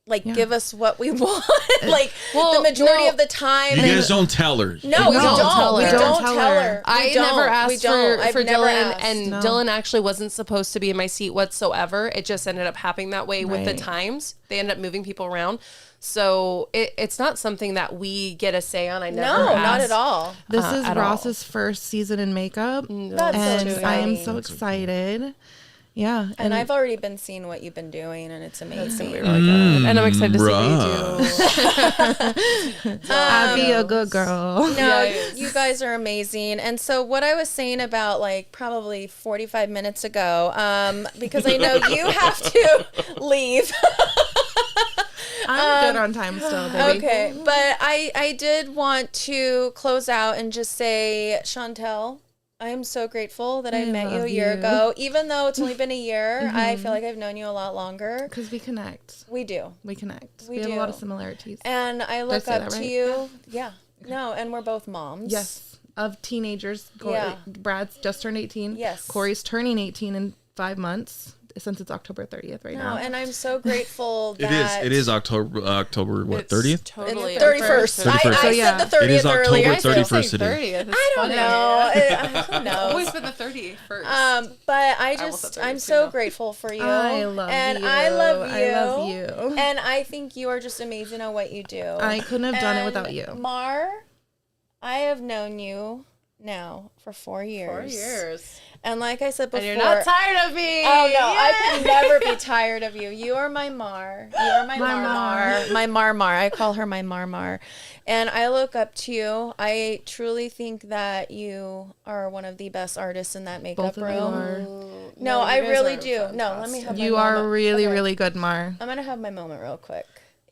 like give us what we want. Like Well, the majority no. of the time. You guys don't tell her. No, we don't. tell We her. don't tell her. I never asked I've for never Dylan, asked. and Dylan actually wasn't supposed to be in my seat whatsoever. It just ended up happening that way with the Right. times. They ended up moving people around. So it's not something that we get a say on. I never No, asked. not at all. This is at Ross's first season in makeup, That's and so I am exciting. so excited. Yeah, And I've already been seeing what you've been doing, and it's amazing. And I'm excited to see what you do. I'll be a good girl. No, Yes. you guys are amazing. And so what I was saying about like probably 45 minutes ago, because I know you have to leave. I'm good on time still, baby. Okay, but I did want to close out and just say, Chantel, I am so grateful that I met you a love year you. ago. Even though it's only been a year, I feel like I've known you a lot longer. Because we connect. We do. We connect. We We have a lot of do. similarities. And I look say up that to right? you. Yeah. No, and we're both moms. Yes, of teenagers. Yeah. Brad's just turned 18. Yes. Corey's turning 18 in 5 months, since it's October 30th right No, now. and I'm so grateful that It is October what, 30th? Totally. 31st. I 31st. So, yeah. said the 30th It is October earlier. 31st today. I don't know. Who knows? Always been the 31st. But I will just, say I'm 32 so now. grateful for you. I love and you. I love you. I love you. And I think you are just amazing at what you do. I couldn't have done it And without you. Mar, I have known you now for 4 years. 4 years. And like I said before, And you're not tired of me. Oh no, I can never be tired of you. You are my Mar. You are my Mar. My Mar. I call her my Mar. And I look up to you. I truly think that you are one of the best artists in that makeup Both of you room. are. No, you I guys really are do. No, let me have my You are moment. really, Okay. really good, Mar. I'm gonna have my moment real quick.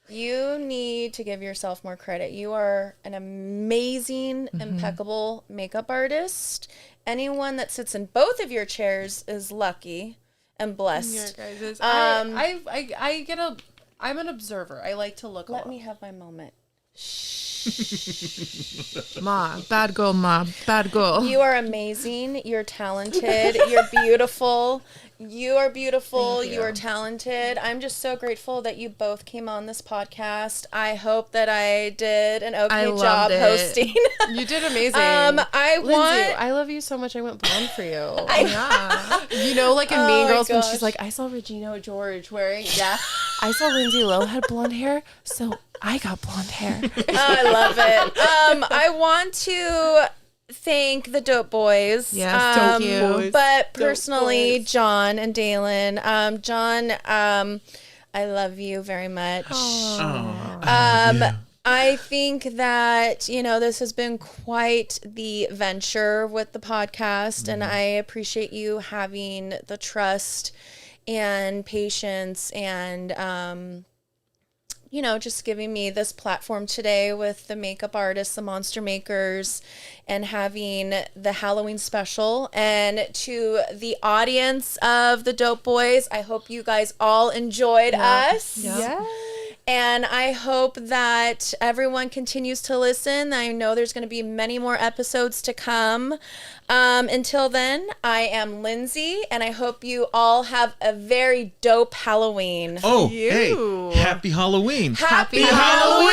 You need to give yourself more credit. You are an amazing, impeccable makeup artist. Anyone that sits in both of your chairs is lucky and blessed. I'm an observer. I like to look. Let me have my moment. Ma, bad girl, Ma, bad girl. You are amazing. You're talented. You're beautiful. You are beautiful. You are talented. I'm just so grateful that you both came on this podcast. I hope that I did an okay loved job it. hosting. You did amazing. Lindsay, I love you so much. I went blonde for you. Yeah. You know, like in Oh Mean my Girls when gosh. she's like, I saw Regina George wearing. Yeah, I saw Lindsay Lohan had blonde hair, so I got blonde hair. I love it. I want to thank the Dope Boys. Yes, thank you. But personally, John and Daylon. John, I love you very much. I think that, this has been quite the venture with the podcast, and I appreciate you having the trust and patience and, just giving me this platform today with the makeup artists, the monster makers, and having the Halloween special. And to the audience of the Dope Boys, I hope you guys all enjoyed us. Yeah. And I hope that everyone continues to listen. I know there's going to be many more episodes to come. Until then, I am Lindsay, and I hope you all have a very dope Halloween. Oh, hey, happy Halloween. Happy Halloween!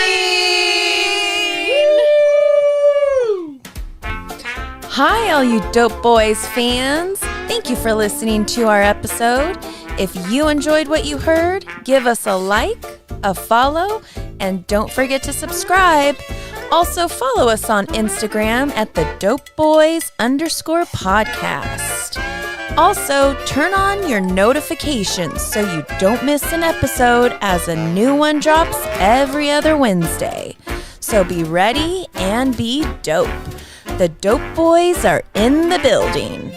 Hi, all you Dope Boys fans. Thank you for listening to our episode. If you enjoyed what you heard, give us a like, a follow, and don't forget to subscribe. Also, follow us on Instagram at the Dope Boys _podcast. Also, turn on your notifications so you don't miss an episode as a new one drops every other Wednesday. So be ready and be dope. The Dope Boys are in the building.